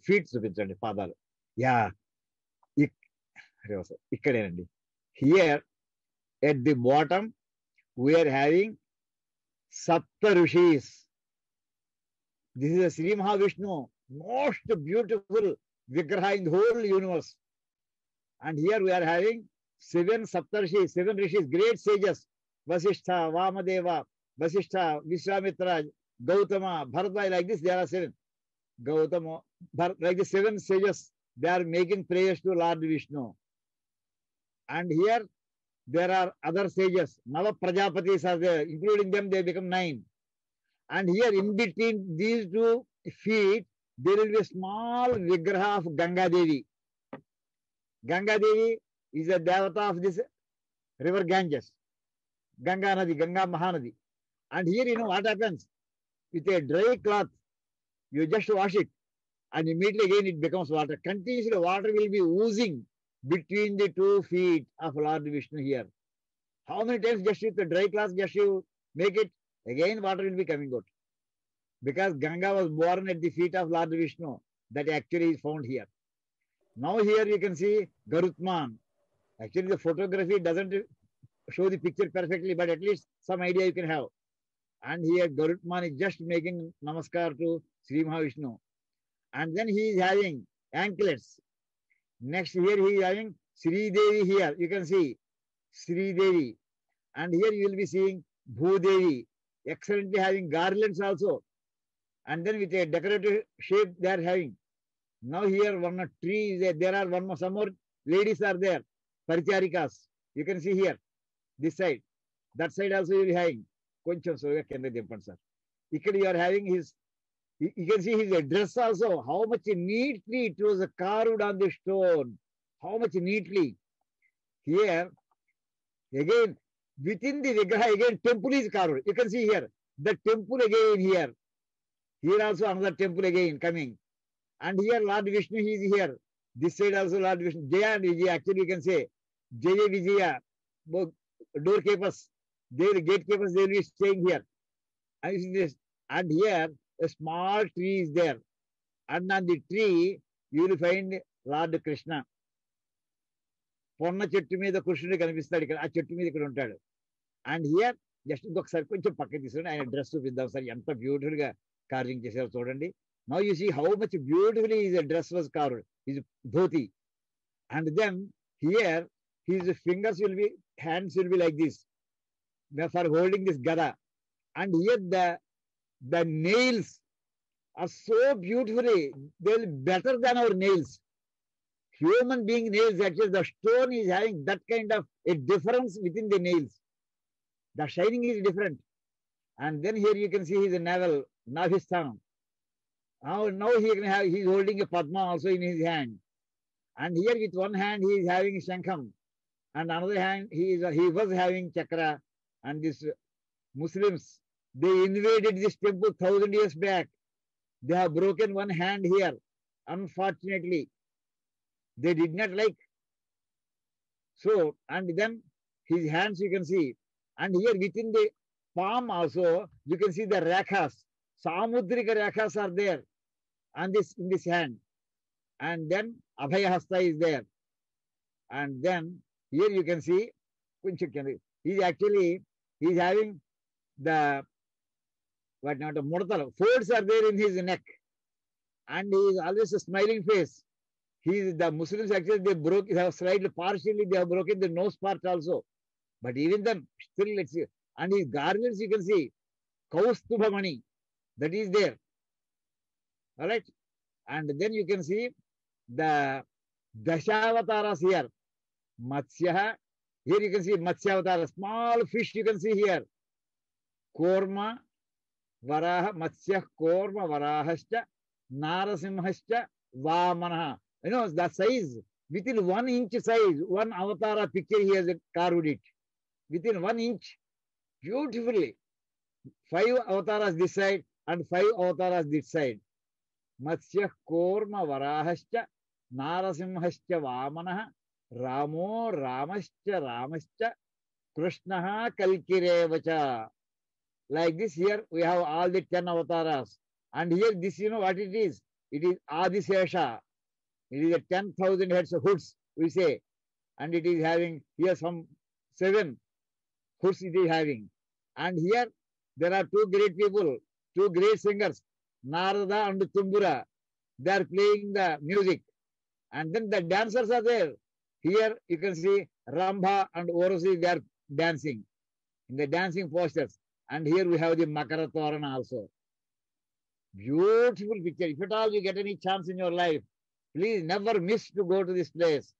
feet Subinza. Padal. Yeah. Here at the bottom, we are having Sapta Rishis. This is a Sri Mahavishnu, most beautiful Vigraha in the whole universe. And here we are having 7 Saptarshis, 7 Rishis, great sages. Vasishtha, Vamadeva, Vasishtha, Vishwamitra, Gautama, Bharatva, like this, there are 7. Gautama, like the 7 sages, they are making prayers to Lord Vishnu. And here there are other sages, Nava Prajapatis are there, including them, they become 9. And here in between these 2 feet, there will be a small Vigraha of Ganga Devi. Ganga Devi is a Devata of this river Ganges. Ganga Nadi, Ganga Mahanadi. And here, what happens? With a dry cloth, you just wash it. And immediately again it becomes water. Continuously water will be oozing between the 2 feet of Lord Vishnu here. How many times just with the dry cloth, just you make it, again water will be coming out. Because Ganga was born at the feet of Lord Vishnu. That actually is found here. Now here you can see Garutman. Actually the photography doesn't show the picture perfectly, but at least some idea you can have. And here Garutman is just making namaskar to Sri Mahavishnu. And then he is having anklets. Next here he is having Sri Devi here. You can see Sri Devi. And here you will be seeing Bhudevi. Excellently having garlands also. And then with a decorative shape they are having. Now here one tree is there are some more ladies are there. Paricharikas. You can see here. This side. That side also you will be having. Koncham soga kenda dempan sir. Here you are having his. You can see his dress also. How much neatly it was carved on the stone. How much neatly. Here again within the Vigraha again temple is carved. You can see here. The temple again here. Here also another temple again coming. And here Lord Vishnu is here. This side also Lord Vishnu. Jaya and Vijaya. Actually you can say Jaya Vijaya. Doorkeepers. Gatekeepers they will be staying here. And here a small tree is there. And on the tree you will find Lord Krishna. Ponna chettu meeda Krishnudu kanipistadu ikkada. Aa chettu meeda ikkada untadu. And here just ఒకసారి కొంచెం పక్కకి తీసుకుని ఆయన dress చూపిద్దాం sir ఎంత beautiful గా carving చేశారు చూడండి. Now you see how much beautifully his dress was carved, his dhoti. And then here his fingers will be, hands will be like this for holding this gada. And here The nails are so beautifully, they'll be better than our nails. Human being nails, actually, the stone is having that kind of a difference within the nails. The shining is different. And then here you can see his navel, Navistham. Now he's holding a Padma also in his hand. And here with one hand he is having Shankham. And another hand he was having Chakra. And these Muslims, they invaded this temple 1,000 years back. They have broken one hand here. Unfortunately, they did not like. So, and then his hands you can see. And here within the palm also, you can see the rakhas. Samudrika rakhas are there and in this hand. And then Abhayahasta is there. And then here you can see, he's having the Murtal. Folds are there in his neck. And he is always a smiling face. The Muslims actually, they have slightly, partially, they have broken the nose part also. But even then, still let's see. And his garments you can see, Kaustubhamani, that is there. Alright? And then you can see the Dashavataras here. Matsyaha. Here you can see Matsyavatara, small fish you can see here. Korma, Varaha, Matsya, Korma, Varahascha, Narasimhascha, Vamanaha. You know, the size, within 1 inch size, one avatara picture he has carved it. Within 1 inch, beautifully. 5 avatars this side and 5 avatars this side. Matsya, Korma, Varahascha, Narasimhascha, Vamanaha, Ramo, Ramascha, Krishnaha, Kalkirevacha. Like this here, we have all the 10 avatars. And here, this, you know what it is? It is Adisesha. It is a 10,000 heads of hoods, we say. And it is having here some 7 hoods it is having. And here, there are 2 great people, 2 great singers, Narada and Tumbura. They are playing the music. And then the dancers are there. Here, you can see Rambha and Orosi, they are dancing in the dancing postures. And here we have the Makara Torana also. Beautiful picture. If at all you get any chance in your life, please never miss to go to this place.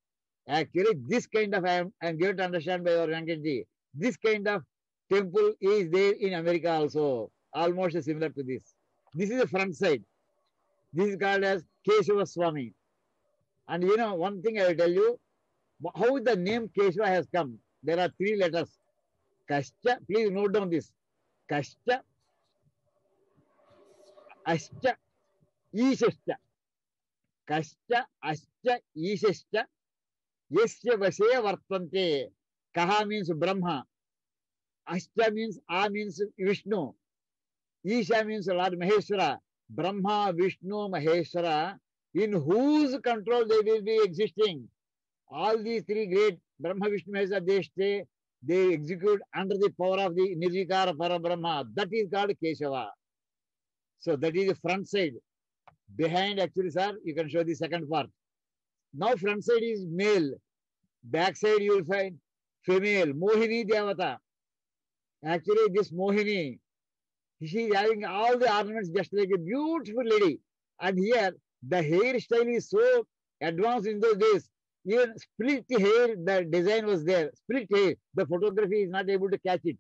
Actually, this kind of, I am given to understand by our Venkatji, this kind of temple is there in America also, almost similar to this. This is the front side. This is called as Keshava Swami. And you know, one thing I will tell you, how the name Keshava has come. There are 3 letters. Kashcha, please note down this. Kashcha, Ashcha, Ishashcha. Kashcha, Ashcha, Ishashcha. Yasya Vasya Vartante. Kaha means Brahma. Ashcha means A means Vishnu. Isha means Lord Maheshwara. Brahma, Vishnu, Maheshwara, in whose control they will be existing. All these 3 great Brahma, Vishnu, Maheshwara, they execute under the power of the Nirvikara Parabrahma. That is called Keshava. So that is the front side. Behind, actually, sir, you can show the second part. Now front side is male. Back side you will find female. Mohini Devata. Actually, this Mohini, she is having all the ornaments just like a beautiful lady. And here, the hairstyle is so advanced in those days. Even split hair, the design was there. Split hair, the photography is not able to catch it.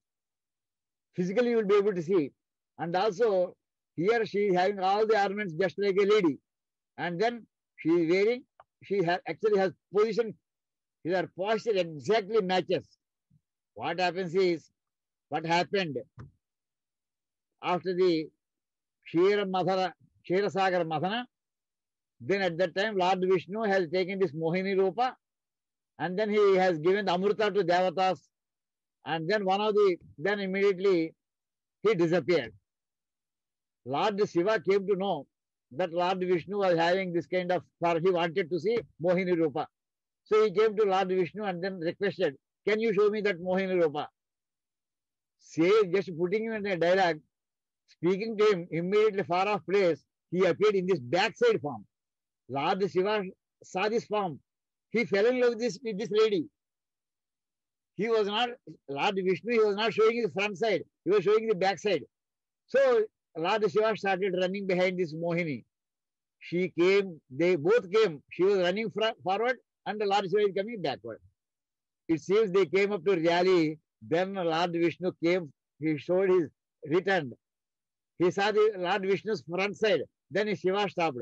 Physically, you will be able to see. And also, here she is having all the ornaments just like a lady. And then she is wearing, actually has position, her posture exactly matches. What happens is, what happened after the Ksheerasagar Mathana, then at that time Lord Vishnu has taken this Mohini Rupa and then he has given the Amrita to Devatas and then immediately he disappeared. Lord Shiva came to know that Lord Vishnu was having this kind of, he wanted to see Mohini Rupa. So he came to Lord Vishnu and then requested, can you show me that Mohini Rupa? Just putting him in a dialogue, speaking to him, immediately far off place, he appeared in this backside form. Lord Shiva saw this form. He fell in love with this lady. He was not, Lord Vishnu, he was not showing the front side. He was showing the back side. So Lord Shiva started running behind this Mohini. She came, they both came. She was running forward and Lord Shiva is coming backward. It seems they came up to Really. Then Lord Vishnu came, he showed his returned. He saw the Lord Vishnu's front side. Then Shiva stopped.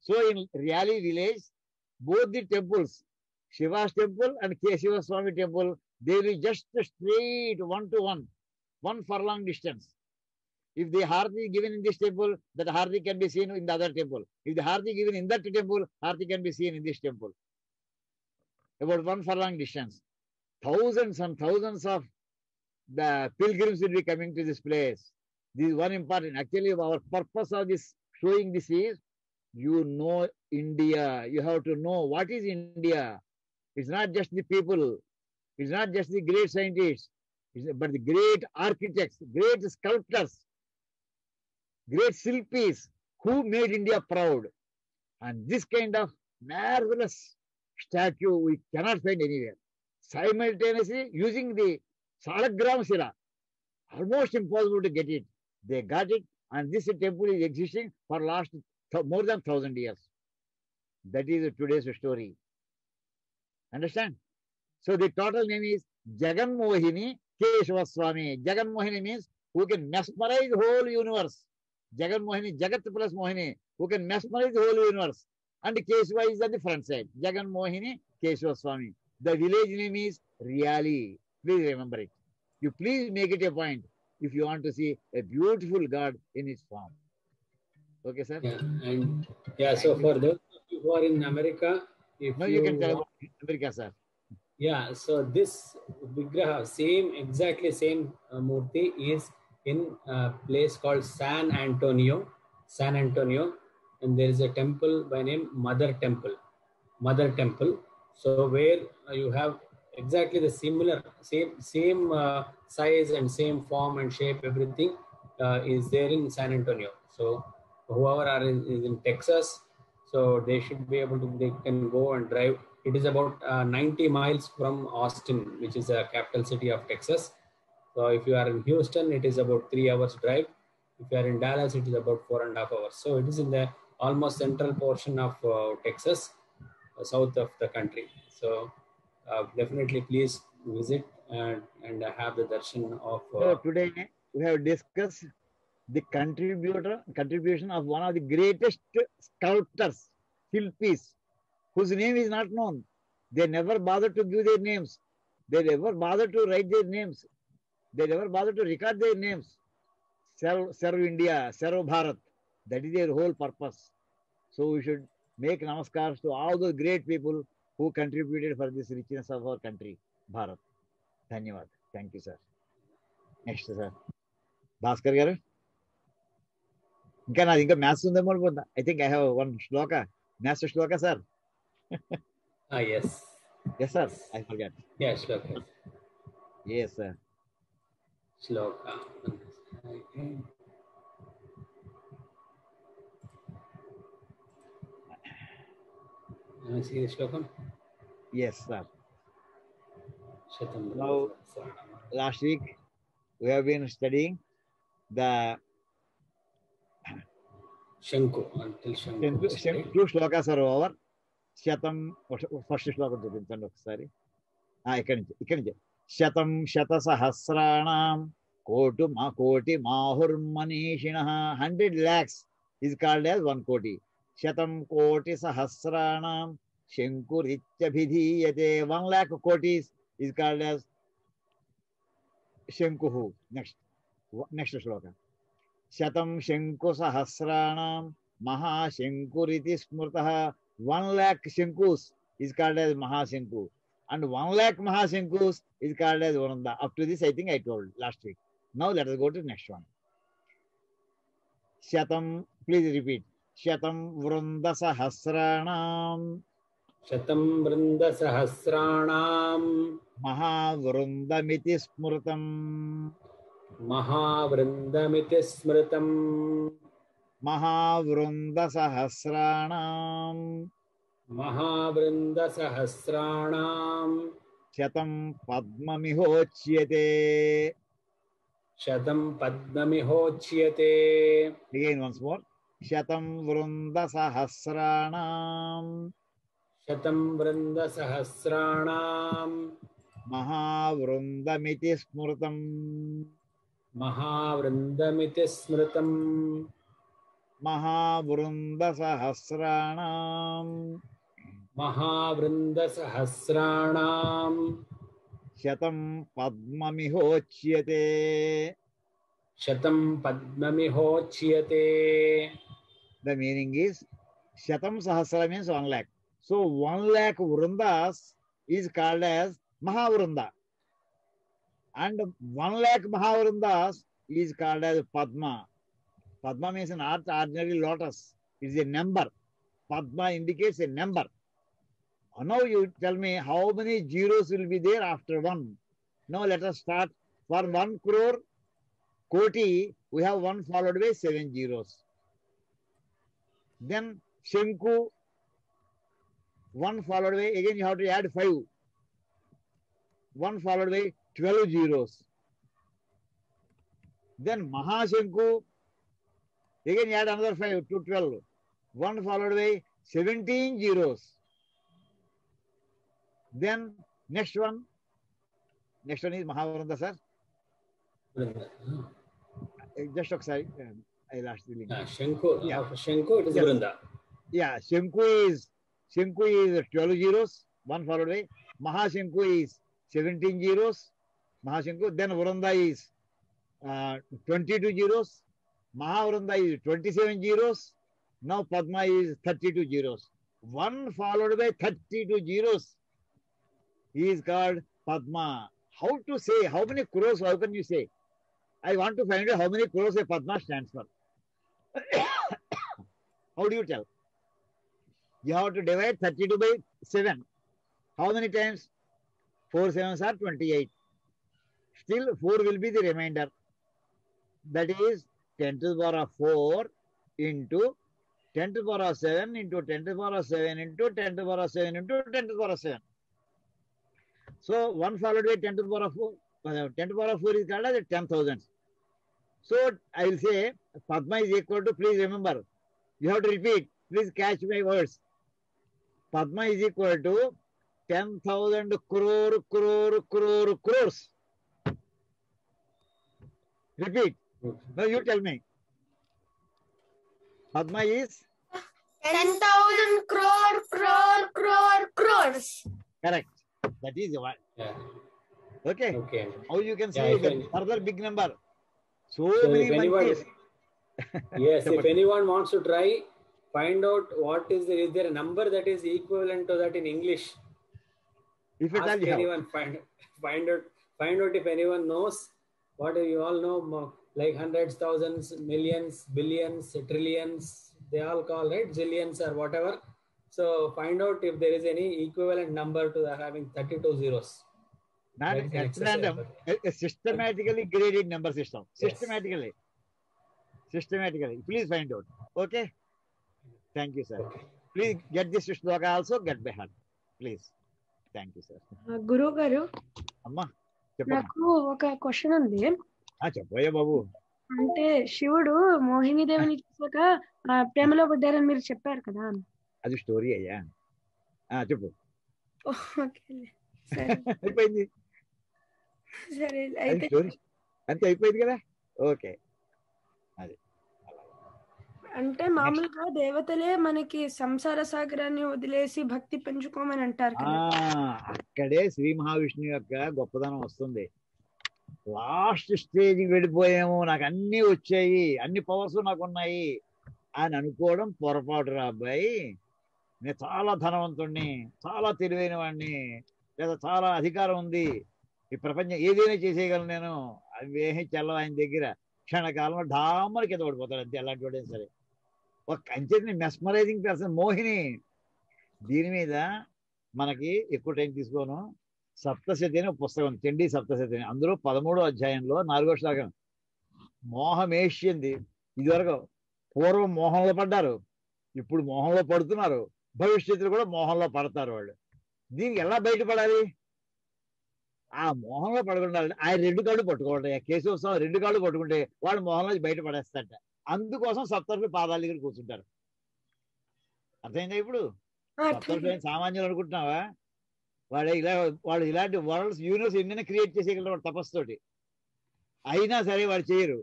So in Really village, both the temples, Shiva's temple and Keshiva Swami temple, they will be just straight 1-to-1, 1 furlong distance. If the Harati is given in this temple, that Harati can be seen in the other temple. If the Harati is given in that temple, Harati can be seen in this temple. About 1 furlong distance. Thousands and thousands of the pilgrims will be coming to this place. This is one important. Actually, our purpose of this showing this is, you know India. You have to know what is India. It's not just the people. It's not just the great scientists, but the great architects, great sculptors, great Shilpis who made India proud. And this kind of marvelous statue we cannot find anywhere. Simultaneously using the Salagram Shila, almost impossible to get it. They got it, and this temple is existing for last more than 1,000 years. That is today's story. Understand? So the total name is Jagan Mohini Keshava Swami. Jagan Mohini means who can mesmerize the whole universe. Jagan Mohini, Jagat plus Mohini, who can mesmerize the whole universe. And Keshava is at the front side. Jagan Mohini Keshava Swami. The village name is Really. Please remember it. You please make it a point if you want to see a beautiful God in his form. Okay, sir? Yeah, and yeah, so for those of you who are in America, if Now you can tell about America, sir. Yeah, so this Vigraha, exactly same Murti is in a place called San Antonio, and there is a temple by name Mother Temple. So where you have exactly the similar, same size and same form and shape, everything is there in San Antonio. So whoever is in Texas, so they should be able to, they can go and drive. It is about 90 miles from Austin, which is the capital city of Texas. So if you are in Houston, it is about 3 hours drive. If you are in Dallas, it is about 4.5 hours. So it is in the almost central portion of Texas, south of the country. So definitely please visit and have the darshan of... So today we have discussed the contribution of one of the greatest sculptors, Shilpis, whose name is not known. They never bothered to give their names. They never bothered to write their names. They never bothered to record their names. Serve India, serve Bharat. That is their whole purpose. So we should make namaskars to all those great people who contributed for this richness of our country, Bharat. Dhanyavad. Thank you, sir. Next, sir. Bhaskar garu. Inka maths undemo anukunta. I think I have one shloka. Maths shloka, sir. Yes. Yes, sir. I forgot. Yeah, shloka. Yes, sir. Shloka. Okay. See the shloka? Yes, sir. Now, last week we have been studying the Shanku, until Shanku. 2 shlokas are over. Shatam, first shloka చూపించండి ఒకసారి. ఇక్కడి నుంచి శతం శతసహస్రాణం కోటి మాహుర్మనీషిణః 100 lakhs is called as 1 koti. శతం కోటి సహస్రాణం శంకురిత్యభిధీయతే 1 lakh kotis is called as శంకుః. Next shloka. శతం శంకు సహస్రాణం మహాశంకురితి స్మృతః 1 lakh shankus is called as Mahashanku. And 1 lakh Mahashankus is called as Varanda. Up to this, I think I told last week. Now let us go to the next one. Shatam, please repeat. Shatam Vrunda Sahasranam. Shatam Vrunda Sahasranam. Mahavrundamiti Smrutam. Mahavrundamiti Smrutam. Mahavrunda Sahasranam. Mahavrunda Sahasranam. Shatam Padmamihochyate. Shatam Padmamihochyate. Again once more. Shatam Vrunda Sahasranam Shatam Vranda Sahasranam Mahavrundamiti Smurtam Mahavrandamiti Smritam Mahavrunda Sahasranam Mahavranda Sahasranam Shatam Padmamihochyate. Shatam Padmamihochyate. The meaning is Shatam Sahasra means 1 lakh. So 1 lakh Vrundas is called as Mahavrunda. And 1 lakh Mahavrundas is called as Padma. Padma means an ordinary lotus. It is a number. Padma indicates a number. Now you tell me how many zeros will be there after 1. Now let us start. For 1 crore, Koti, we have 1 followed by 7 zeros. Then Shanku, 1 followed by, again you have to add 5. 1 followed by 12 zeros. Then Mahashanku, again you add another 5 to 12. 1 followed by 17 zeros. Then next one is Mahavrunda, sir. Just sorry, I lost the link. Shanku, Yeah. Shanku, it is Yes. Vrunda. Yeah, Shanku is 12 zeros, 1 followed by. Mahashanku is 17 zeros. Mahashanku. Then Vrunda is 22 zeros. Mahavrunda is 27 zeros. Now Padma is 32 zeros. 1 followed by 32 zeros. He is called Padma. How to say? How many crores? How can you say? I want to find out how many crores a Padma stands for. How do you tell? You have to divide 32 by 7. How many times? 4 sevens are 28. Still 4 will be the remainder. That is 10 to the power of 4 into 10 to the power of 7 into 10 to the power of 7 into 10 to the power of 7 into 10 to the power of 7. So 1 followed by 10 to the power of 4. 10 to the power of 4 is called as 10,000. So I will say Padma is equal to, please remember, you have to repeat, please catch my words. Padma is equal to 10,000 crores. Repeat. Now you tell me. Padma is 10,000 crores. correct. That is what. Yeah. Okay. Okay. How you can Yeah, see if the any- further big number. So So many if anyone, monkeys. yes, if anyone wants to try, find out what is there a number that is equivalent to that in English. If at all Ask you have. anyone, find out if anyone knows. What do you all know? Like hundreds, thousands, millions, billions, trillions. They all call, right? Zillions or whatever. So find out if there is any equivalent number to the having 32 zeros. Not That is an at exercise, random, a systematically graded number system. Yes. Systematically. Please find out. Okay? Thank you, sir. Okay. Please get this shloka also, get by heart. Please. Thank you, sir. గురువు గారు అమ్మా చెప్పమ్మా. నాకు ఒక question ఉంది. చెప్పయ్యా బాబు. అంటే శివుడు మోహినీదేవిని చూసాక ప్రేమలో పడ్డారని మీరు చెప్పారు కదా. అది స్టోరీ అయ్యా. చెప్పు. ఓకే సరే అయిపోయింది. సరే అది అయితే స్టోరీ అంతే అయిపోయింది కదా. ఓకే. అంటే మామూలుగా దేవతలే మనకి సంసార సాగరాన్ని వదిలేసి భక్తి పెంచుకోమని అంటారు కదా. అక్కడే శ్రీ మహావిష్ణువు యొక్క గొప్పదనం వస్తుంది. లాస్ట్ స్టేజ్కి వెళ్ళిపోయాము, నాకు అన్ని వచ్చాయి, అన్ని పవర్స్ నాకు ఉన్నాయి అని అనుకోవడం పొరపాటు రా అబ్బాయి. నేను చాలా ధనవంతుణ్ణి, చాలా తెలివైన వాడిని, లేదా చాలా అధికారం ఉంది, ఈ ప్రపంచం ఏదైనా చేసేయగలను నేను, అవి ఏమీ చెల్లవు ఆయన దగ్గర. క్షణకాలంలో ఢామని కింద పడిపోతాడు అంతే. ఎలాంటి వాడైనా సరే ఒక కంచెని మెస్మరైజింగ్ పర్సన్ మోహిని. దీని మీద మనకి ఎక్కువ టైం తీసుకోను. సప్తశతి అని ఒక పుస్తకం ఉంది, చండీ సప్తశతి అని. అందులో 13వ అధ్యాయంలో 4వ శ్లోకం మోహమేష్యంది. ఇదివరకు పూర్వం మోహంలో పడ్డారు, ఇప్పుడు మోహంలో పడుతున్నారు, భవిష్యత్తులో కూడా మోహంలో పడతారు వాళ్ళు. దీనికి ఎలా బయటపడాలి? ఆ మోహంలో పడకుండా ఆయన రెండు కాళ్ళు పట్టుకోవడం, కేశవస్వామి రెండు కాళ్ళు పట్టుకుంటే వాళ్ళు మోహంలో బయట పడేస్తారట. అందుకోసం సప్తర్షులు పాదాల దగ్గర కూర్చుంటారు. అర్థమైందా ఇప్పుడు? సప్తర్షులు ఏం సామాన్యులు అనుకుంటున్నావా? వాళ్ళు ఇలాంటి వరల్డ్స్ యూనివర్స్ ఎన్నైనా క్రియేట్ చేసేయగలరు తపస్సుతోటి. అయినా సరే వాళ్ళు చేయరు.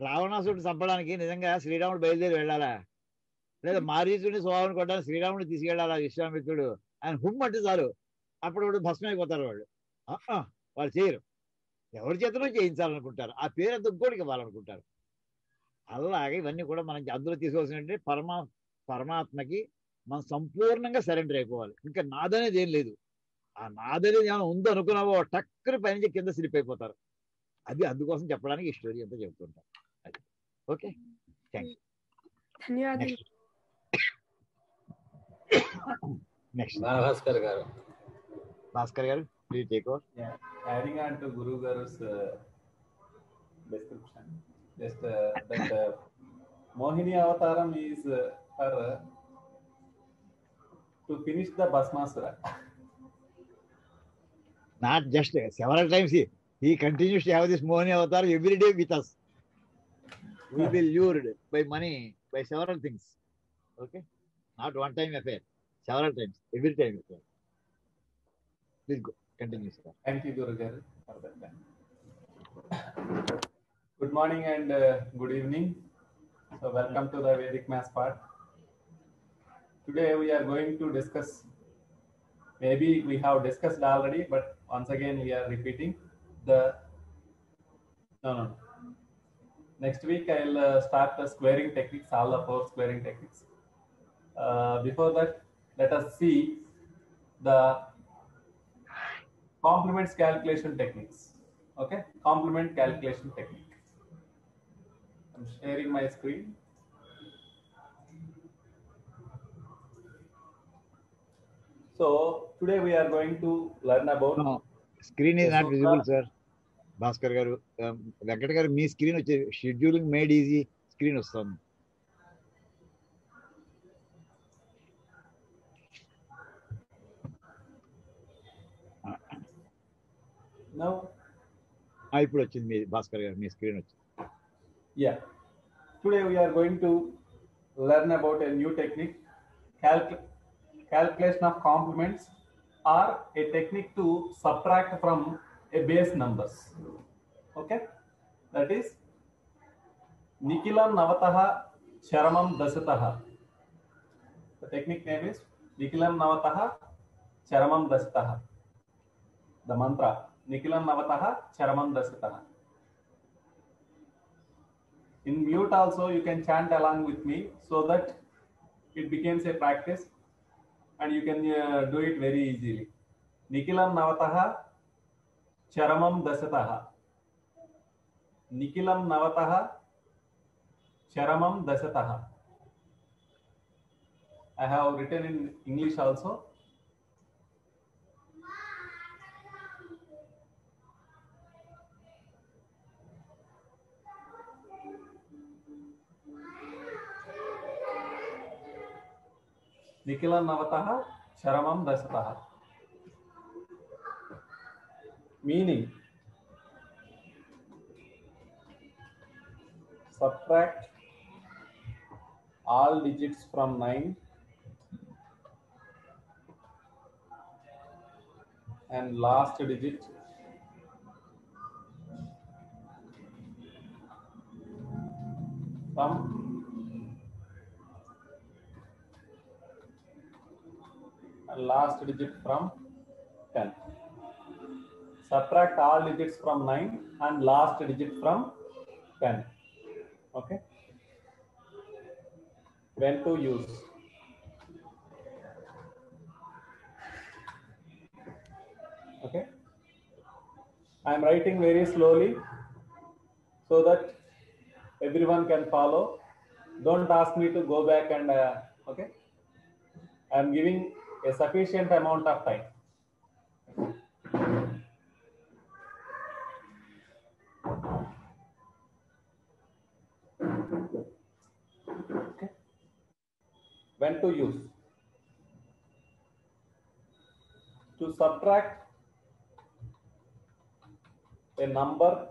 రావణాసుడిని చంపడానికి నిజంగా శ్రీరాముడు బయలుదేరి వెళ్ళాలా, లేదా మారీచుడిని స్వభావం కొట్టడానికి శ్రీరాముడిని తీసుకెళ్లాలా విశ్వామిత్రుడు? ఆయన హుమ్ అంటే చాలు అప్పుడు భస్మం అయిపోతారు వాళ్ళు. వాళ్ళు చేయరు. ఎవరి చేతనో చేయించాలనుకుంటారు, ఆ పేరు అంత ఇంకోటికి ఇవ్వాలనుకుంటారు. అలాగే ఇవన్నీ కూడా మనం అందులో తీసుకోవాల్సిన పరమాత్మకి మనం సంపూర్ణంగా సరెండర్ అయిపోవాలి. ఇంకా నాదనేది ఏం లేదు. ఆ నాదనేది ఏమైనా ఉందో అనుకున్నావో టక్కని పైనుంచి కింద స్లిప్ అయిపోతారు. అది అందుకోసం చెప్పడానికి ఈ స్టోరీ అంతా చెప్తుంటారు. అది ఓకే, థ్యాంక్ యూ. ధన్యవాదాలు. నెక్స్ట్ భాస్కర్ గారు, please take over. Adding on to Guru Garu's description, just that Mohini Avataram is her to finish the Bhasmasura. Not just several times he continues to have this Mohini avatar every day with us. We will be lured by money, by several things. Okay, not one time affair, several times, every time affair. Please go, continue, sir. Thank you, Guru Garu, for that. Good morning and good evening. So welcome to the Vedic Maths part. Today we are going to discuss, maybe we have discussed already, but once again we are repeating the, no. Next week I'll start the squaring techniques, all the 4 squaring techniques. Before that, let us see the complements calculation techniques. Okay, complement calculation technique. I'm sharing my screen. So today we are going to learn about. No, screen is not visible, sir. Bhaskar garu, Venkat garu, me screen వచ్చే scheduling made easy screen వస్తుంది. Now ఇప్పుడు వచ్చింది మీ భాస్కర్ గారు, మీ screen వచ్చింది. Yeah, today we are going to learn about a new technique, calculation of complements, or a technique to subtract from a base numbers. Okay, that is Nikilam Navataha Charamam Dasataha. The technique name is Nikilam Navataha Charamam Dasataha. The mantra Nikilam Navataha Charamam Dasataha. In mute also you can chant along with me so that it becomes a practice and you can do it very easily. Nikilam Navataha Charamam Dasataha. Nikilam Navataha Charamam Dasataha. I have written in English also. Nikilam Navataha Charamam Dasataha. Meaning, subtract all digits from 9 and last digit from last digit from 10. Subtract all digits from 9 and last digit from 10. Okay. When to use? Okay. I am writing very slowly so that everyone can follow. Don't ask me to go back and okay. I am giving a sufficient amount of time. Okay. When to use? To subtract a number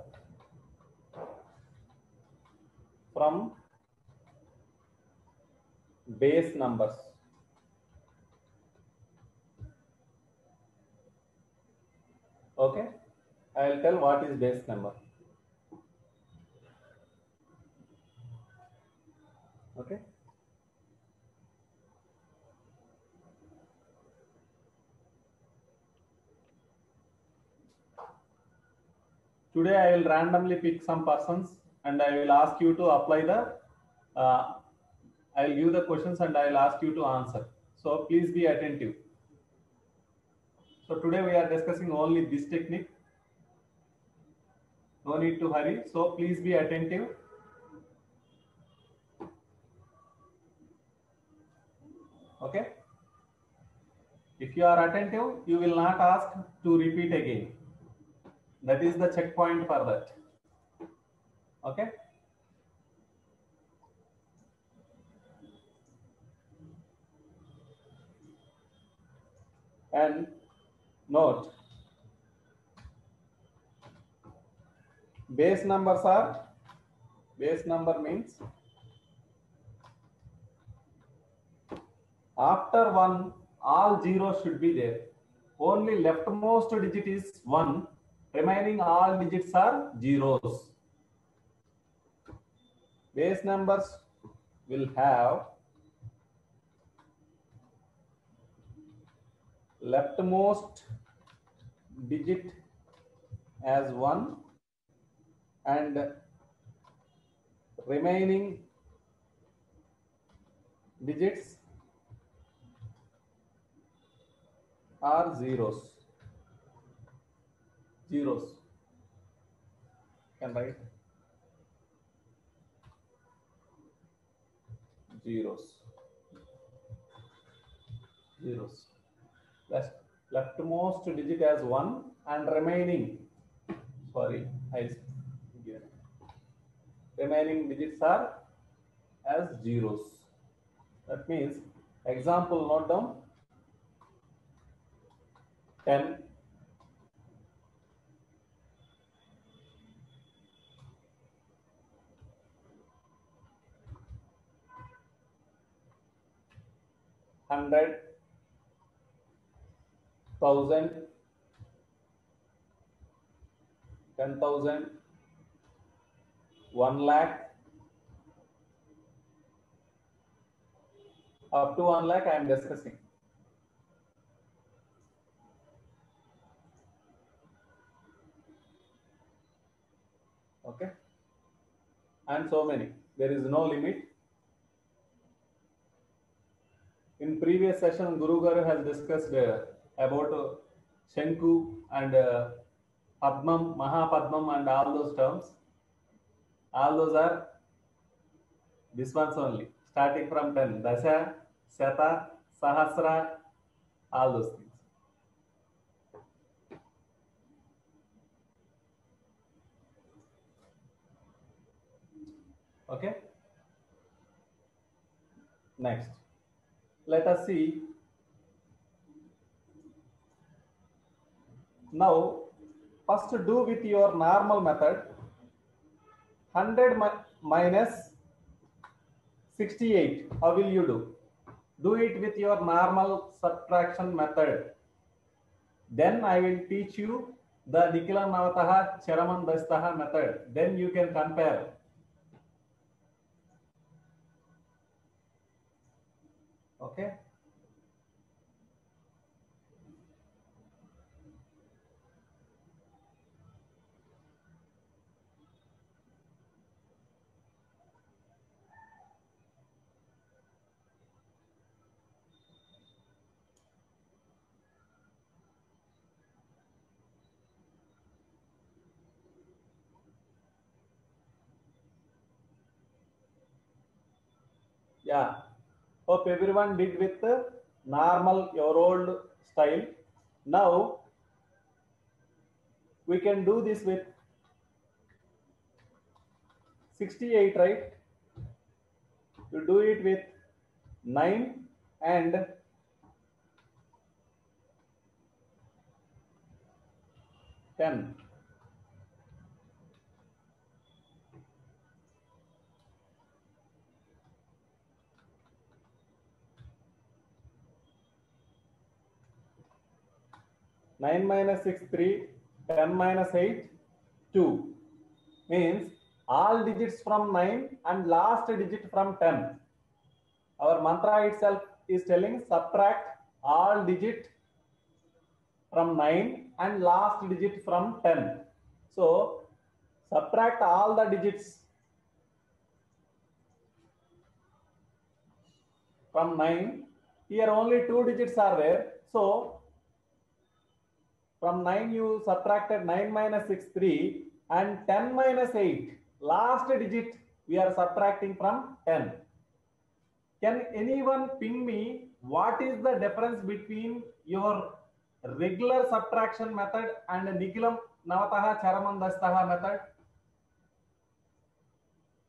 from base numbers. Okay, I will tell what is base number. Okay. Today I will randomly pick some persons and I will ask you to apply the, I will give the questions and I will ask you to answer. So please be attentive. So today we are discussing only this technique. No need to hurry. So please be attentive. Okay. If you are attentive, you will not ask to repeat again. That is the checkpoint for that. Okay. And note, base numbers are, base number means after 1 all zeros should be there. Only leftmost digit is 1, remaining all digits are zeros. Base numbers will have leftmost digit as 1 and remaining digits are zeros. Zeros. Can write zeros. Zeros. Leftmost digit as 1 and remaining, sorry, remaining digits are as zeros. That means, example, note down 10, 100, 1000, 10,000, 1 lakh, up to 1 lakh I am discussing. Okay, and so many. There is no limit. In previous session, Guru Garu has discussed about Shanku and Padmam, Mahapadmam and all those terms. All those are this ones only, starting from 10, Dasha, Shata, Sahasra, all those things. Okay. Next, let us see. Now, first do with your normal method. 100 minus 68. How will you do? Do it with your normal subtraction method. Then I will teach you the Nikila Navataha Charaman Dastaha method. Then you can compare. Okay. Yeah. Hope everyone did with the normal, your old style. Now, we can do this with 68, right? You do it with 9 and 10. 9 minus 6, 3. 10 minus 8, 2. Means all digits from 9 and last digit from 10. Our mantra itself is telling subtract all digit from 9 and last digit from 10. So subtract all the digits from 9. Here only 2 digits are there. So from 9 you subtracted 9 minus 6, 3, and 10 minus 8. Last digit we are subtracting from 10. Can anyone ping me what is the difference between your regular subtraction method and Nikilam Navataha Charaman Dastaha method?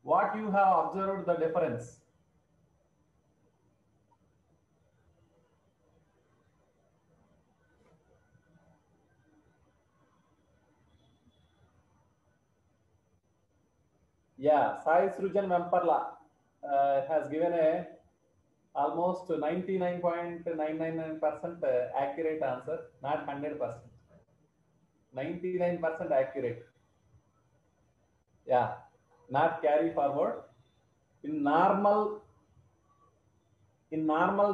What you have observed the difference? Yeah, Sai Srujan Vemparla has given a almost 99.999% accurate answer, not 100%. 99% accurate. Yeah, not carry forward. In normal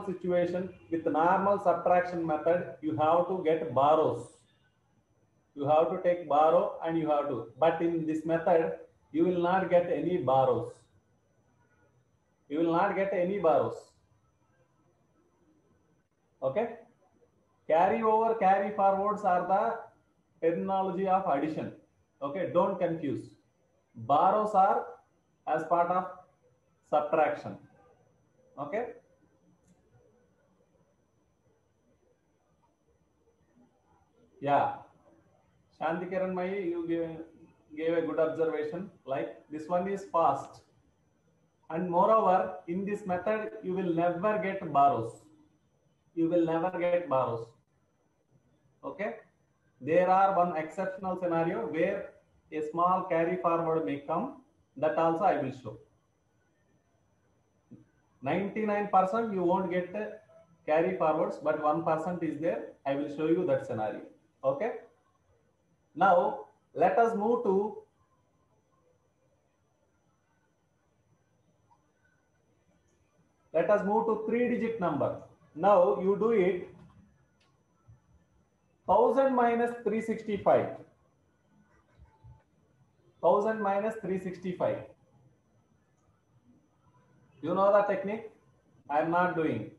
situation with normal subtraction method, you have to get borrows. You have to take borrow and you have to. But in this method, you will not get any borrows. You will not get any borrows. Okay? Carry over, carry forwards are the terminology of addition. Okay, don't confuse. Borrows are as part of subtraction. Okay? Yeah. Shanti Kiran Mai, you gave a good observation. Like this one is fast. And moreover, in this method, you will never get borrows. You will never get borrows. Okay? There are one exceptional scenario where a small carry forward may come. That also I will show. 99% you won't get carry forwards, but 1% is there. I will show you that scenario. Okay? Now, let us move to three-digit number. Now, you do it 1000 minus 365. 1000 minus 365. You know the technique? I am not doing.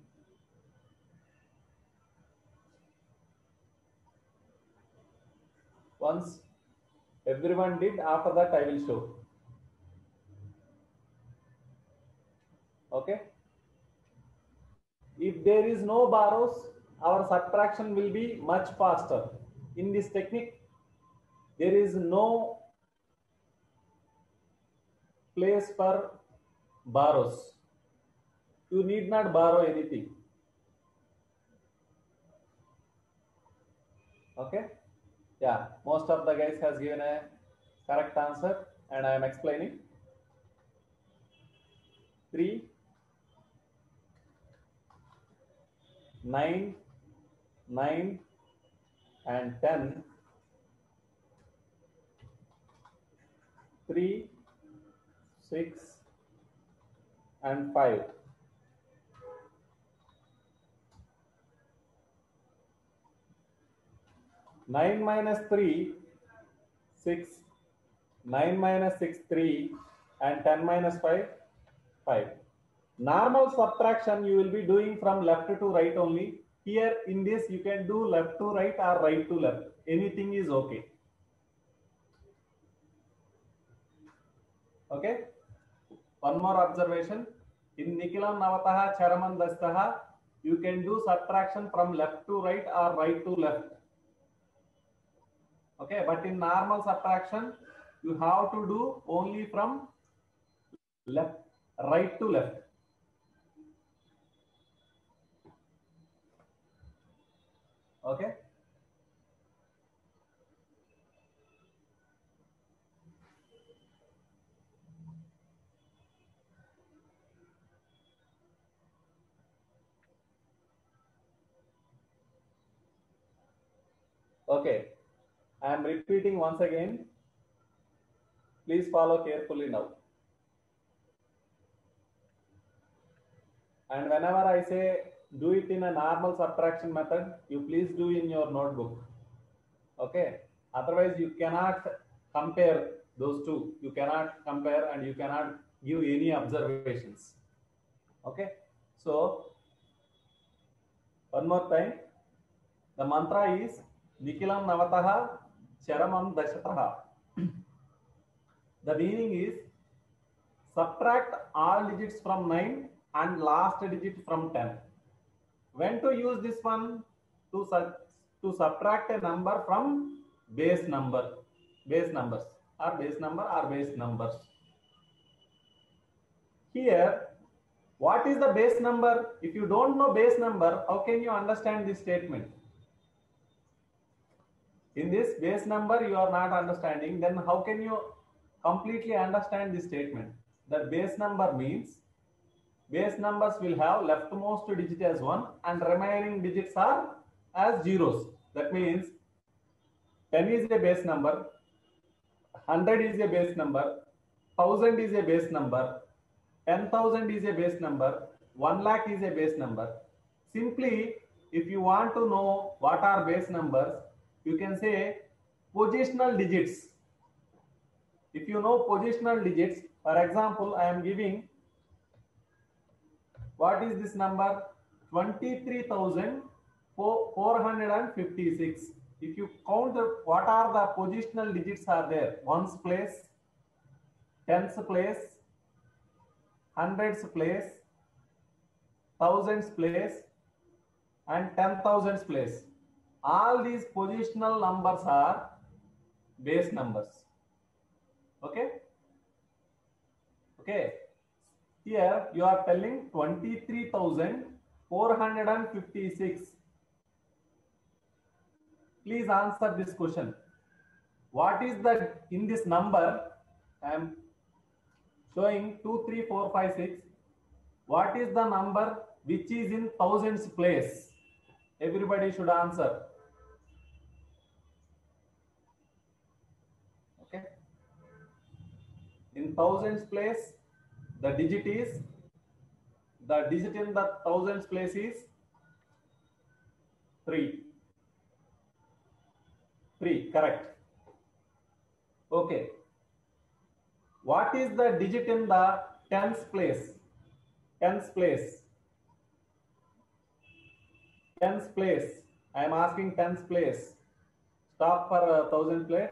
Once everyone did, after that I will show. Okay? If there is no borrows, our subtraction will be much faster. In this technique, there is no place for borrows. You need not borrow anything. Okay? Yeah, most of the guys has given a correct answer and I am explaining. 3, 9, 9 and 10, 3, 6 and 5. Nine minus 3, 6, 9 minus 6, 3 and 10 minus 5, 5. Normal subtraction you will be doing from left to right only. Here in this you can do left to right or right to left. Anything is okay. Okay. One more observation. In Nikilam Navataha Charaman Dastaha, you can do subtraction from left to right or right to left. Okay, but in normal subtraction, you have to do only from left, right to left. Okay. Okay, I am repeating once again. Please follow carefully now. And whenever I say do it in a normal subtraction method, you please do in your notebook. Okay, otherwise you cannot compare those two. You cannot compare and you cannot give any observations. Okay, so one more time, the mantra is Nikilam Navataha Charamam Dashataha. The meaning is subtract all digits from 9 and last digit from 10. When to use this one? To subtract a number from base numbers or base numbers. Here, what is the base number? If you don't know base number, how can you understand this statement? In this base number you are not understanding, then how can you completely understand this statement? That base number means base numbers will have leftmost digit as 1 and remaining digits are as zeros. That means 10 is a base number, 100 is a base number, 1000 is a base number, 10,000 is a base number, 1 lakh is a base number. Simply, if you want to know what are base numbers, you can say positional digits. If you know positional digits, for example, I am giving, what is this number? 23,456. If you count what are the positional digits are there? Ones place, tens place, hundreds place, thousands place, and 10,000s place. All these positional numbers are base numbers. Okay? Okay. Here you are telling 23,456. Please answer this question. What is the, in this number, I am showing 2, 3, 4, 5, 6. What is the number which is in thousands place? Everybody should answer. Okay. In thousands place, the digit in the thousands place is 3. 3, correct. Okay. What is the digit in the tens place? Tens place. Tens place. I am asking tens place. Stop for a thousand place.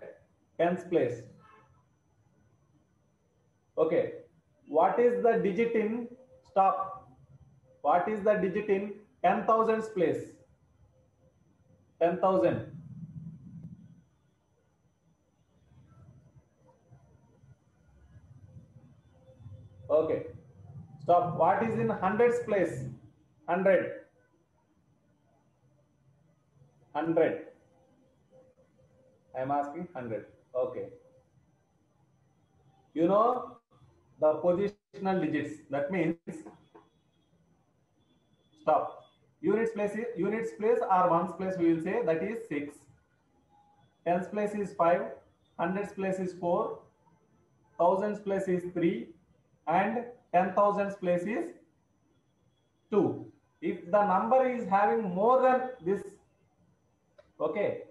Tens place. Okay. What is the digit in, stop. What is the digit in 10,000s place? 10,000. Okay. Stop. What is in hundreds place? 100. 100. I am asking 100. Okay. You know the positional digits. That means, stop. Units place or ones place we will say that is 6. Tens place is 5. Hundreds place is 4. Thousands place is 3. And 10,000s place is 2. If the number is having more than this, okay,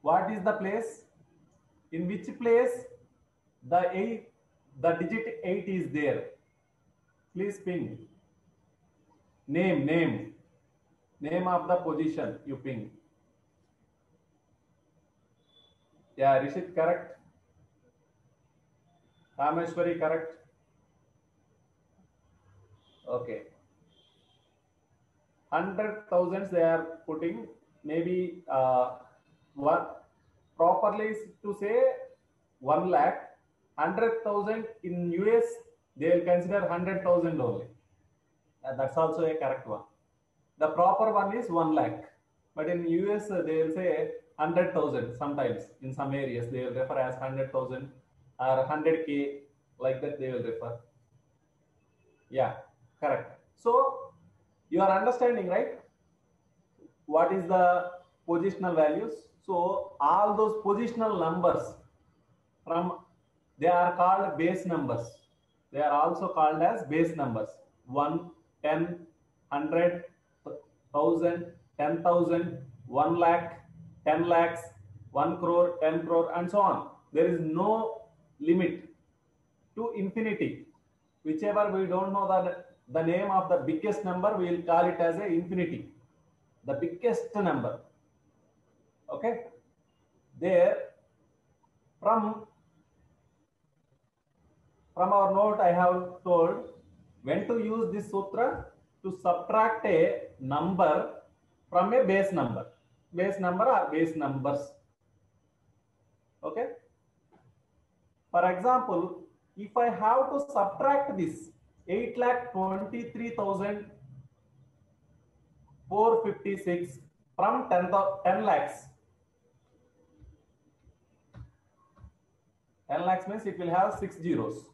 what is the place? In which place the digit 8 is there? Please ping. Name of the position you ping. Yeah, Rishit correct. Rameshwari correct. Okay. 100,000s they are putting. Maybe what properly is to say 1 lakh. 100,000 in US they will consider 100,000 only. That's also a correct one. The proper one is 1 lakh. But in US they will say 100,000 sometimes. In some areas they will refer as 100,000 or 100K, like that they will refer. Yeah, correct. So you are understanding, right? What is the positional values. So all those positional numbers they are called base numbers. They are also called as base numbers. 1, 10, 100, 1000, 10,000, 1 lakh, 10 lakhs, 1 crore, 10 crore, and so on. There is no limit to infinity. Whichever we don't know the name of the biggest number, we will call it as a infinity. The biggest number. Okay. There, from our note, I have told when to use this sutra to subtract a number from a base number. Base number or base numbers. Okay. For example, if I have to subtract this 8,23,456 from 10 lakhs. 10 lakhs means it will have 6 zeros.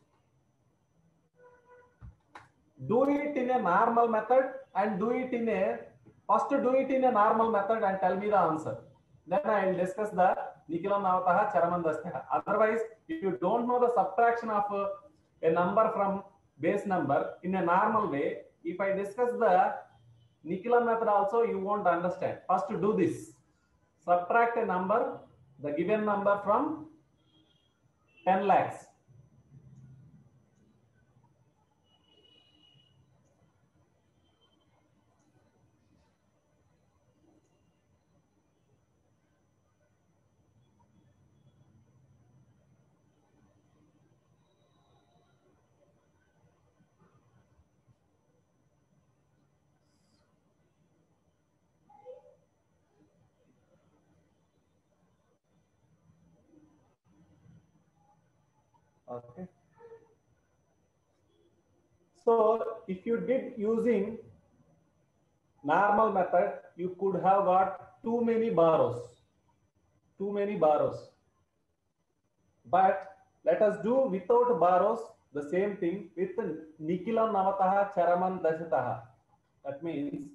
Do it in a normal method and first do it in a normal method and tell me the answer. Then I will discuss the Nikilam Navataha Charamandastha. Otherwise, if you don't know the subtraction of a number from base number in a normal way, if I discuss the Nikilam method also, you won't understand. First do this. Subtract a number, the given number from 10 lakhs. Okay. So if you did using normal method, you could have got too many borrows. But let us do without borrows the same thing with Nikilam Navataha Charaman Dashataha. That means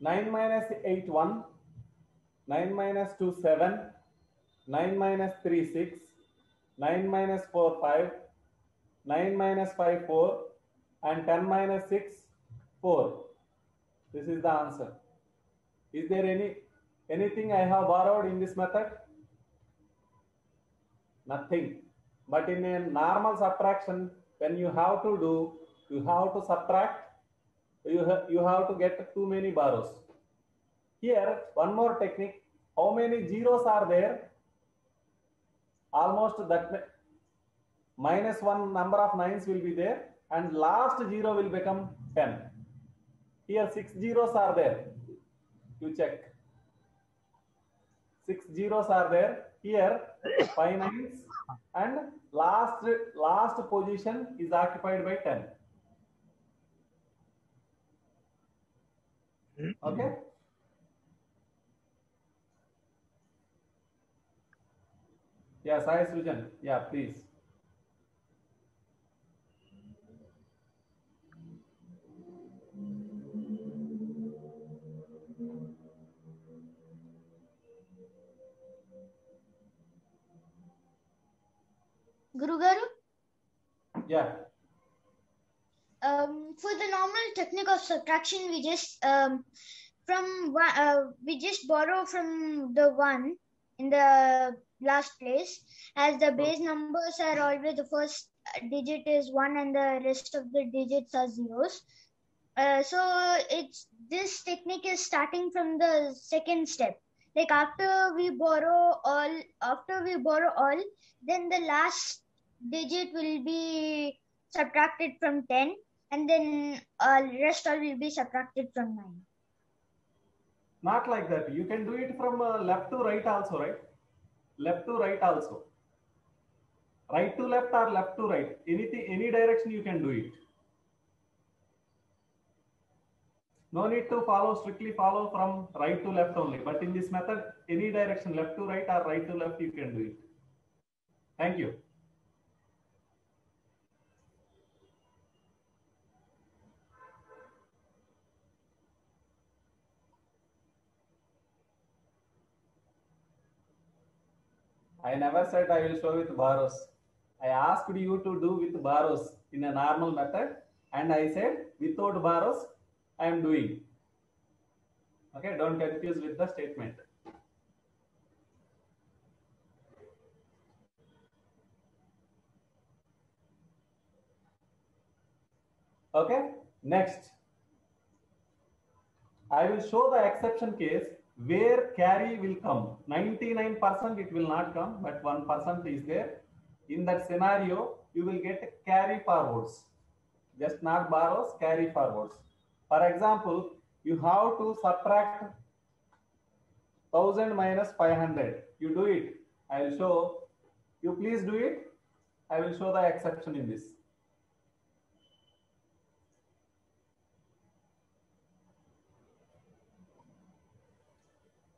nine minus 8 1, 9 minus 2 7, 9 minus 3 6, 9 minus 4 5, 9 minus 5 4, and 10 minus 6 4. This is the answer. Is there anything I have borrowed in this method? Nothing. But in a normal subtraction, when you have to subtract, you have to get too many borrows. Here, one more technique. How many zeros are there? Almost that minus one number of nines will be there, and last zero will become 10. Here 6 zeros are there. You check. 6 zeros are there. Here 5 nines, and last position is occupied by 10. Okay. Yeah, Sai Srijan. Yeah, please. Guru Garu? Yeah. For the normal technique of subtraction, we just borrow from the 1 in the last place, as the base numbers are always the first digit is 1 and the rest of the digits are zeros. So this technique is starting from the second step. Like after we borrow all, then the last digit will be subtracted from 10, and then rest all will be subtracted from 9. Not like that. You can do it from left to right also, right? Left to right also. Right to left or left to right. Anything, any direction you can do it. No need to strictly follow from right to left only. But in this method, any direction, left to right or right to left, you can do it. Thank you. I never said I will show with borrows. I asked you to do with borrows in a normal method, and I said without borrows I am doing. Okay, don't confuse with the statement. Okay, next. I will show the exception case where carry will come. 99% it will not come, but 1% is there. In that scenario, you will get carry forwards. Just not borrows, carry forwards. For example, you have to subtract 1000 minus 500. You do it. I will show. You please do it. I will show the exception in this.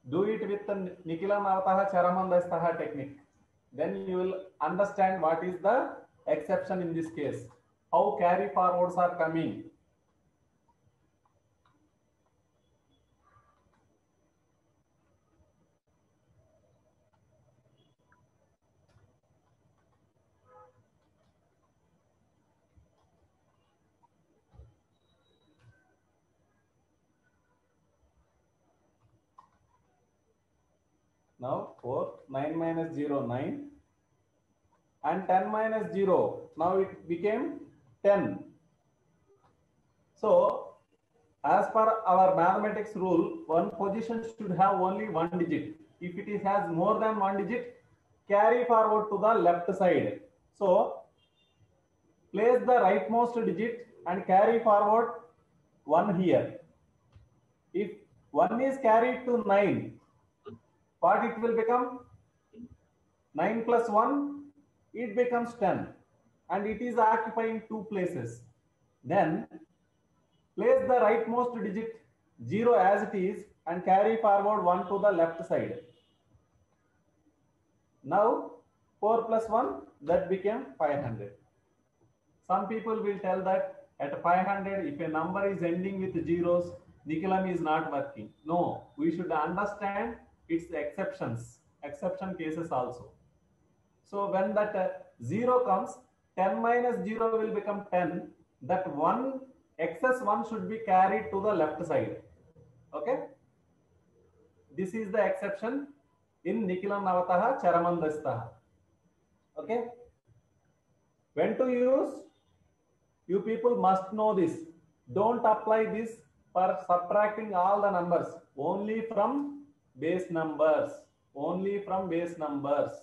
Do it with the Nikhilam Avataha Charamandastaha technique. Then you will understand what is the exception in this case. How carry forwards are coming. Now 4, 9 minus 0, 9. And 10 minus 0, now it became 10. So, as per our mathematics rule, one position should have only one digit. If it has more than one digit, carry forward to the left side. So, place the rightmost digit and carry forward 1 here. If 1 is carried to 9, what it will become? 9 plus 1, it becomes 10. And it is occupying 2 places. Then, place the rightmost digit 0 as it is and carry forward 1 to the left side. Now 4 plus 1, that became 500. Some people will tell that at 500, if a number is ending with zeros, Nikhilam is not working. No, we should understand its exceptions, exception cases also. So when that 0 comes, 10 minus 0 will become 10. That excess 1 should be carried to the left side. Okay? This is the exception in Nikhilam Navataha Charamandastaha. Okay? When to use? You people must know this. Don't apply this for subtracting all the numbers. Only from base numbers. Only from base numbers.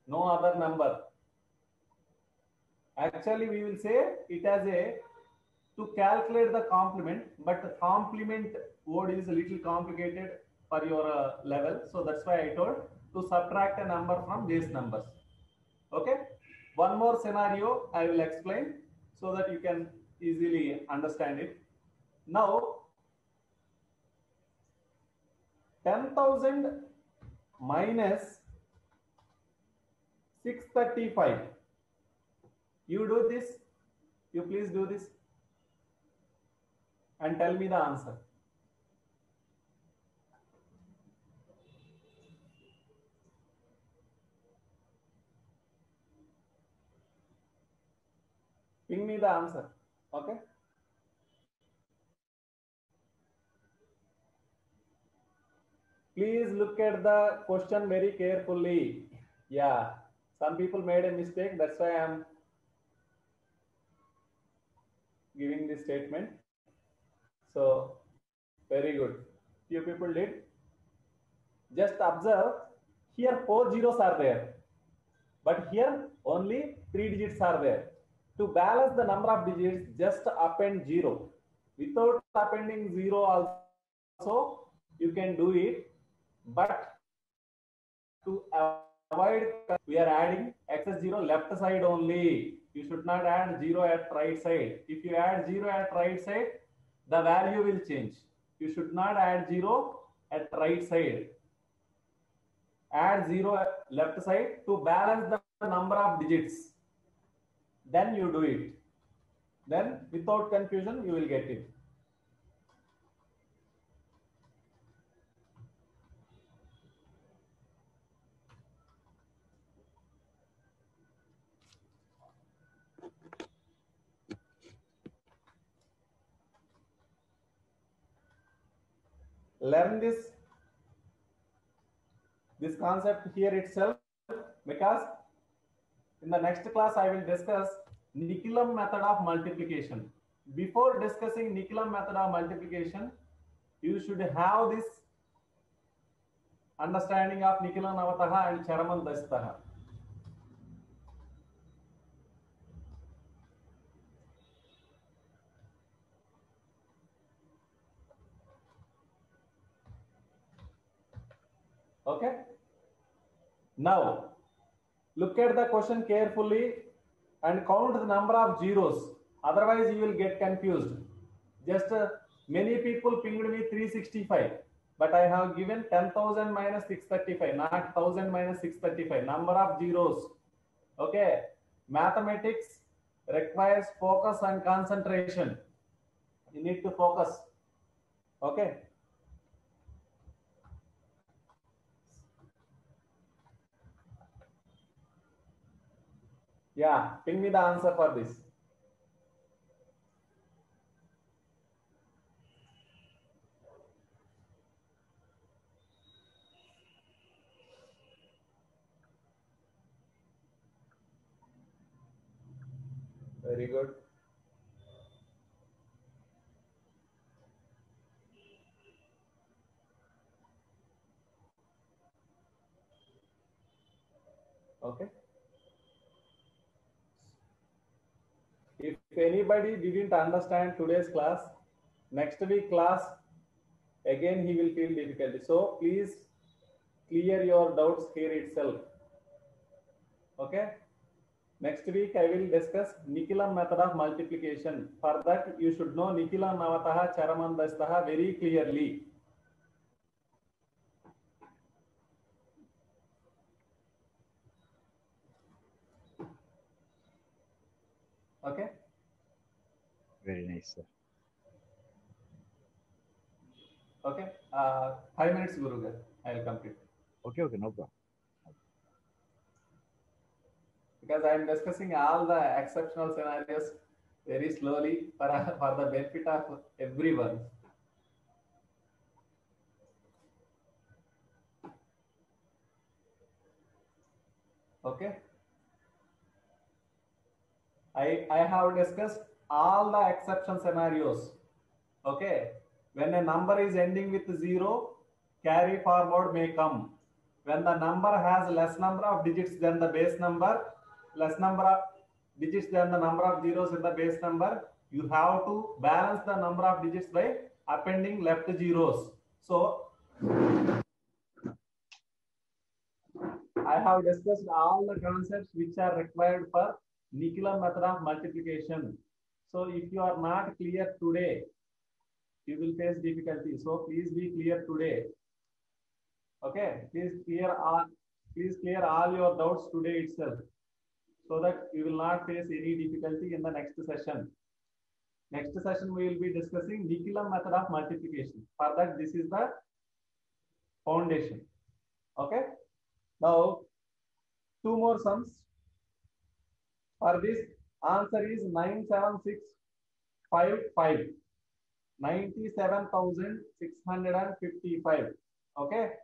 No other number. Actually, we will say it as to calculate the complement, but the complement word is a little complicated for your level. So that's why I told to subtract a number from base numbers. Okay. One more scenario I will explain so that you can easily understand it. Now, 10,000 minus 635. You do this. You please do this and tell me the answer. Ping me the answer. Okay. Please look at the question very carefully. Yeah, some people made a mistake. That's why I'm giving this statement. So, very good. Few people did. Just observe, here 4 zeros are there, but here only 3 digits are there. To balance the number of digits, just append 0. Without appending 0 also, you can do it. But to avoid, we are adding excess 0 left side only. You should not add 0 at right side. If you add 0 at right side, the value will change. You should not add 0 at right side. Add 0 at left side to balance the number of digits. Then you do it. Then without confusion, you will get it. Learn this concept here itself, because in the next class I will discuss Nikilam method of multiplication. Before discussing Nikilam method of multiplication, you should have this understanding of Nikilam Navataha and Charaman Dasitaha. Okay. Now, look at the question carefully and count the number of zeros. Otherwise, you will get confused. Just many people pinged me 365, but I have given 10,000 minus 635, not 1000 minus 635. Number of zeros. Okay. Mathematics requires focus and concentration. You need to focus. Okay. Yeah, ping me the answer for this. Very good. Okay. If anybody didn't understand today's class, next week class, again he will feel difficulty. So please clear your doubts here itself. Okay. Next week I will discuss Nikilam method of multiplication. For that you should know Nikilam Navataha Charaman Dasitaha very clearly. Okay. Very nice, sir. Okay. 5 minutes, Gurugar. I will complete. Okay, no problem. Because I am discussing all the exceptional scenarios very slowly for the benefit of everyone. Okay. I have discussed all the exception scenarios. Okay. When a number is ending with 0, carry forward may come. When the number has less number of digits than the base number, less number of digits than the number of zeros in the base number, you have to balance the number of digits by appending left zeros. So I have discussed all the concepts which are required for Nikilam method of multiplication. So if you are not clear today, you will face difficulty. So please be clear today. Okay, please clear all your doubts today itself, so that you will not face any difficulty in the next session. Next session we will be discussing Nikilam method of multiplication. For that, this is the foundation. Okay. Now, 2 more sums. For this, answer is 97655. 97,655. Okay.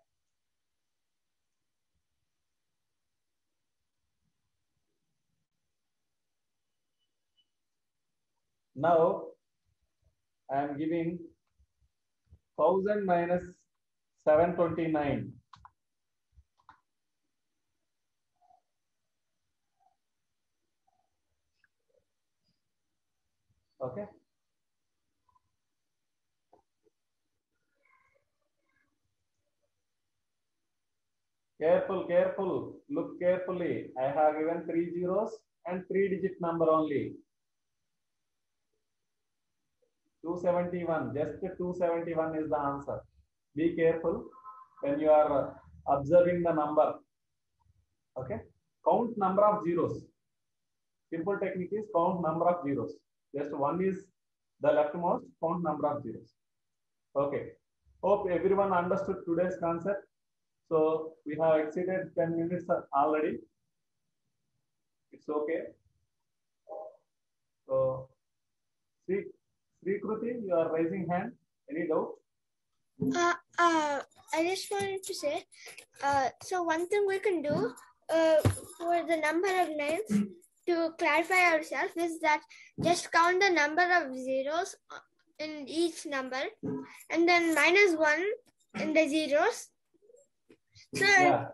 Now I am giving 1000 minus 729. Okay. Careful. Look carefully. I have given 3 zeros and 3-digit number only. 271. Just 271 is the answer. Be careful when you are observing the number. Okay. Count number of zeros. Simple technique is count number of zeros. Just one is the leftmost, count number of zeros. Okay. Hope everyone understood today's concept. So we have exceeded 10 minutes already. It's okay. So, Sri Kruti, you are raising hand. Any doubt? I just wanted to say, so one thing we can do for the number of names to clarify ourselves is that just count the number of zeros in each number and then -1 in the zeros. So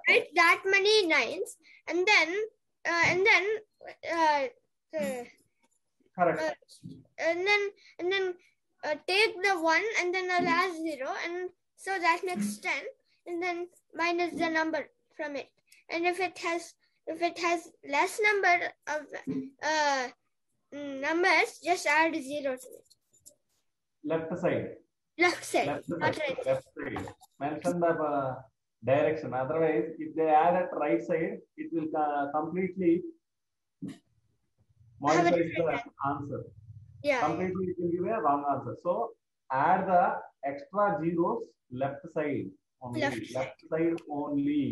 write that many nines and then Correct. and then take the 1 and then the last 0, and so that makes 10, and then minus the number from it. And if it has less number of numbers, just add 0 to it. Left side. Left side. Not right. Left side. Mention the direction. Otherwise, if they add at right side, it will completely modify the answer. Yeah. Completely, it will give a wrong answer. So add the extra zeros left side only. Left side only.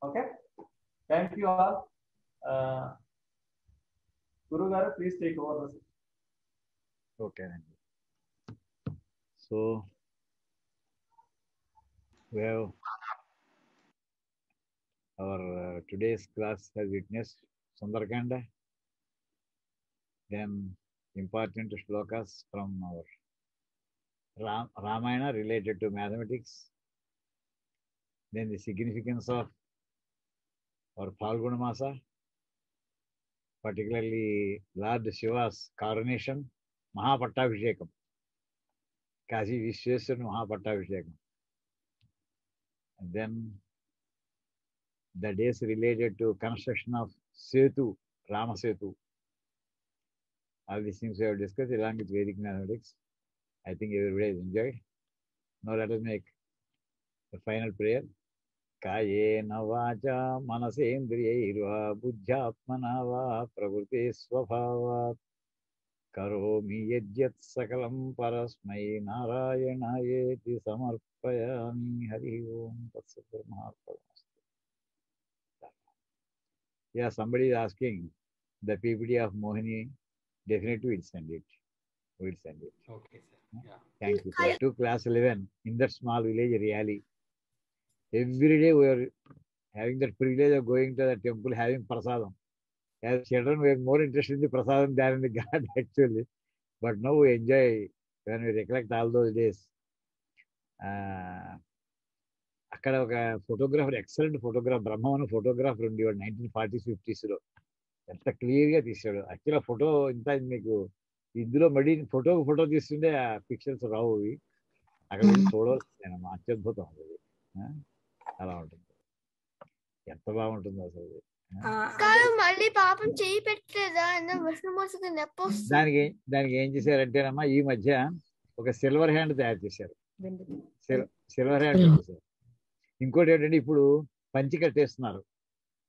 Okay. Thank you all. Guru Garu, please take over. Okay. So we have our today's class has witnessed Sundarakanda, then important shlokas from our Ramayana related to mathematics, then the significance of our Phalguna Masa, particularly Lord Shiva's coronation, Mahapattabhishekam, Kashi Vishweswara Mahapattabhishekam. And then the days related to construction of Setu, Rama Setu. All these things we have discussed along with Vedic mathematics. I think everybody has enjoyed. Now let us make the final prayer. Kayena vacha manasendriyaiva buddhyatmana va pravrite svabhavat karomi yadyat sakalam parasmai narayanaayeti samarpayami hari om tatsat brahmarpadastu. Yeah, somebody is asking the PPT of Mohini. Definitely we'll send it. Okay, sir. Yeah. Thank you. I took class 11 in that small village, really. Every day we are having that privilege of going to the temple, having prasadam. As children, we are more interested in the prasadam than in the God, actually. But now we enjoy when we recollect all those days. అక్కడ ఒక photographer, excellent photograph, Brahmavaram photographer ఉండేవాడు 1940s 50s లో. ఎంత క్లియర్గా తీసాడు. యాక్చువల్గా photo ఇంత మీకు ఇందులో మళ్ళీ ఫోటో తీస్తుంటే ఆ పిక్చర్స్ రావు. అక్కడ వెళ్ళి చూడవలసిందేనమ్మా, అత్యద్భుతం అది. అలా ఉంటుంది. ఎంత బాగుంటుందో అసలు. మళ్ళీ పాపం చేయి పెట్టలేదా? దానికి ఏం చేశారంటేనమ్మా, ఈ మధ్య ఒక సిల్వర్ హ్యాండ్ తయారు చేశారు. సిల్వర్ హ్యాండ్ చేశారు. ఇంకోటి ఏంటంటే ఇప్పుడు పంచి కట్టేస్తున్నారు.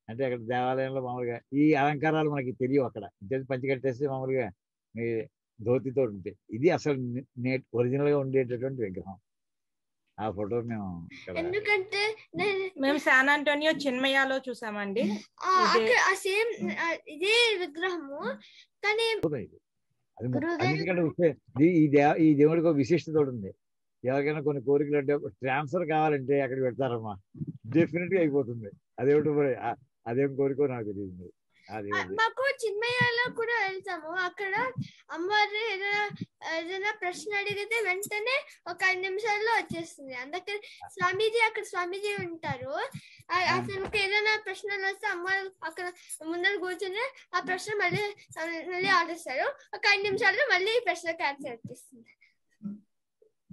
అంటే అక్కడ దేవాలయంలో మామూలుగా ఈ అలంకారాలు మనకి తెలియవు. అక్కడ పంచి కట్టేస్తే మామూలుగా మీ ధోతితో ఉంటాయి. ఇది అసలు ఒరిజినల్ గా ఉండేటటువంటి విగ్రహం. ఆ ఫోటో ఎందుకంటే మేము శాన్ ఆంటోనియో చిన్మయాలో చూసామండి. ఇదే విగ్రహము కానీ ఈ దేవుడికి ఒక విశిష్టత ఉంది. ఎవరికైనా కొన్ని కోరికలు అంటే ట్రాన్స్ఫర్ కావాలంటే అక్కడికి పెడతారమ్మా, డెఫినెట్ గా అయిపోతుంది. అదేం కోరికో నాకు తెలియదు. మాకు చిన్మయాలో కూడా వెళ్తాము. అక్కడ అమ్మవారు ఏదైనా ప్రశ్న అడిగితే వెంటనే ఒక 5 నిమిషాల్లో వచ్చేస్తుంది. అందుకని స్వామీజీ ఉంటారు, అతనికి ఏదైనా ప్రశ్నలు వస్తే అమ్మవారు అక్కడ ముందర కూర్చొని ఆ ప్రశ్న మళ్ళీ ఆడిస్తారు. ఒక 5 నిమిషాల్లో మళ్ళీ ప్రశ్నకి ఆన్సర్ వచ్చేస్తుంది.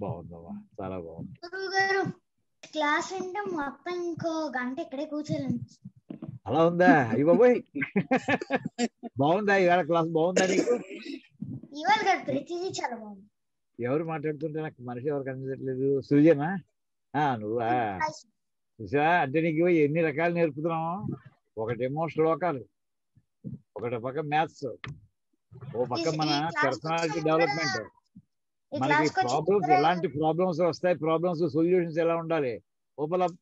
బాగుందమ్మా, చాలా బాగుంది. గురువు గారు క్లాస్ అంటే మొత్తం ఇంకో గంట ఇక్కడే కూర్చోలేండి. అలా ఉందా? అయ్యి బాబోయ్, బాగుందా ఇవాళ క్లాస్? బాగుందా నీకు? ఇవాళ గారు ప్రతిదీ చాలా బాగుంది. ఎవరు మాట్లాడుతుంటే నాకు మనిషి ఎవరు కనిపించట్లేదు. సృజనా? నువ్వా? చూసా, అంటే నీకు ఎన్ని రకాలు నేర్పుతున్నావు. ఒకటేమో శ్లోకాలు, ఒకటి పక్క మ్యాథ్స్, ఓ పక్క మన పర్సనాలిటీ డెవలప్మెంట్. మనకి ప్రాబ్లమ్స్, ఎలాంటి ప్రాబ్లమ్స్ వస్తాయి, ప్రాబ్లమ్స్ సొల్యూషన్స్ ఎలా ఉండాలి.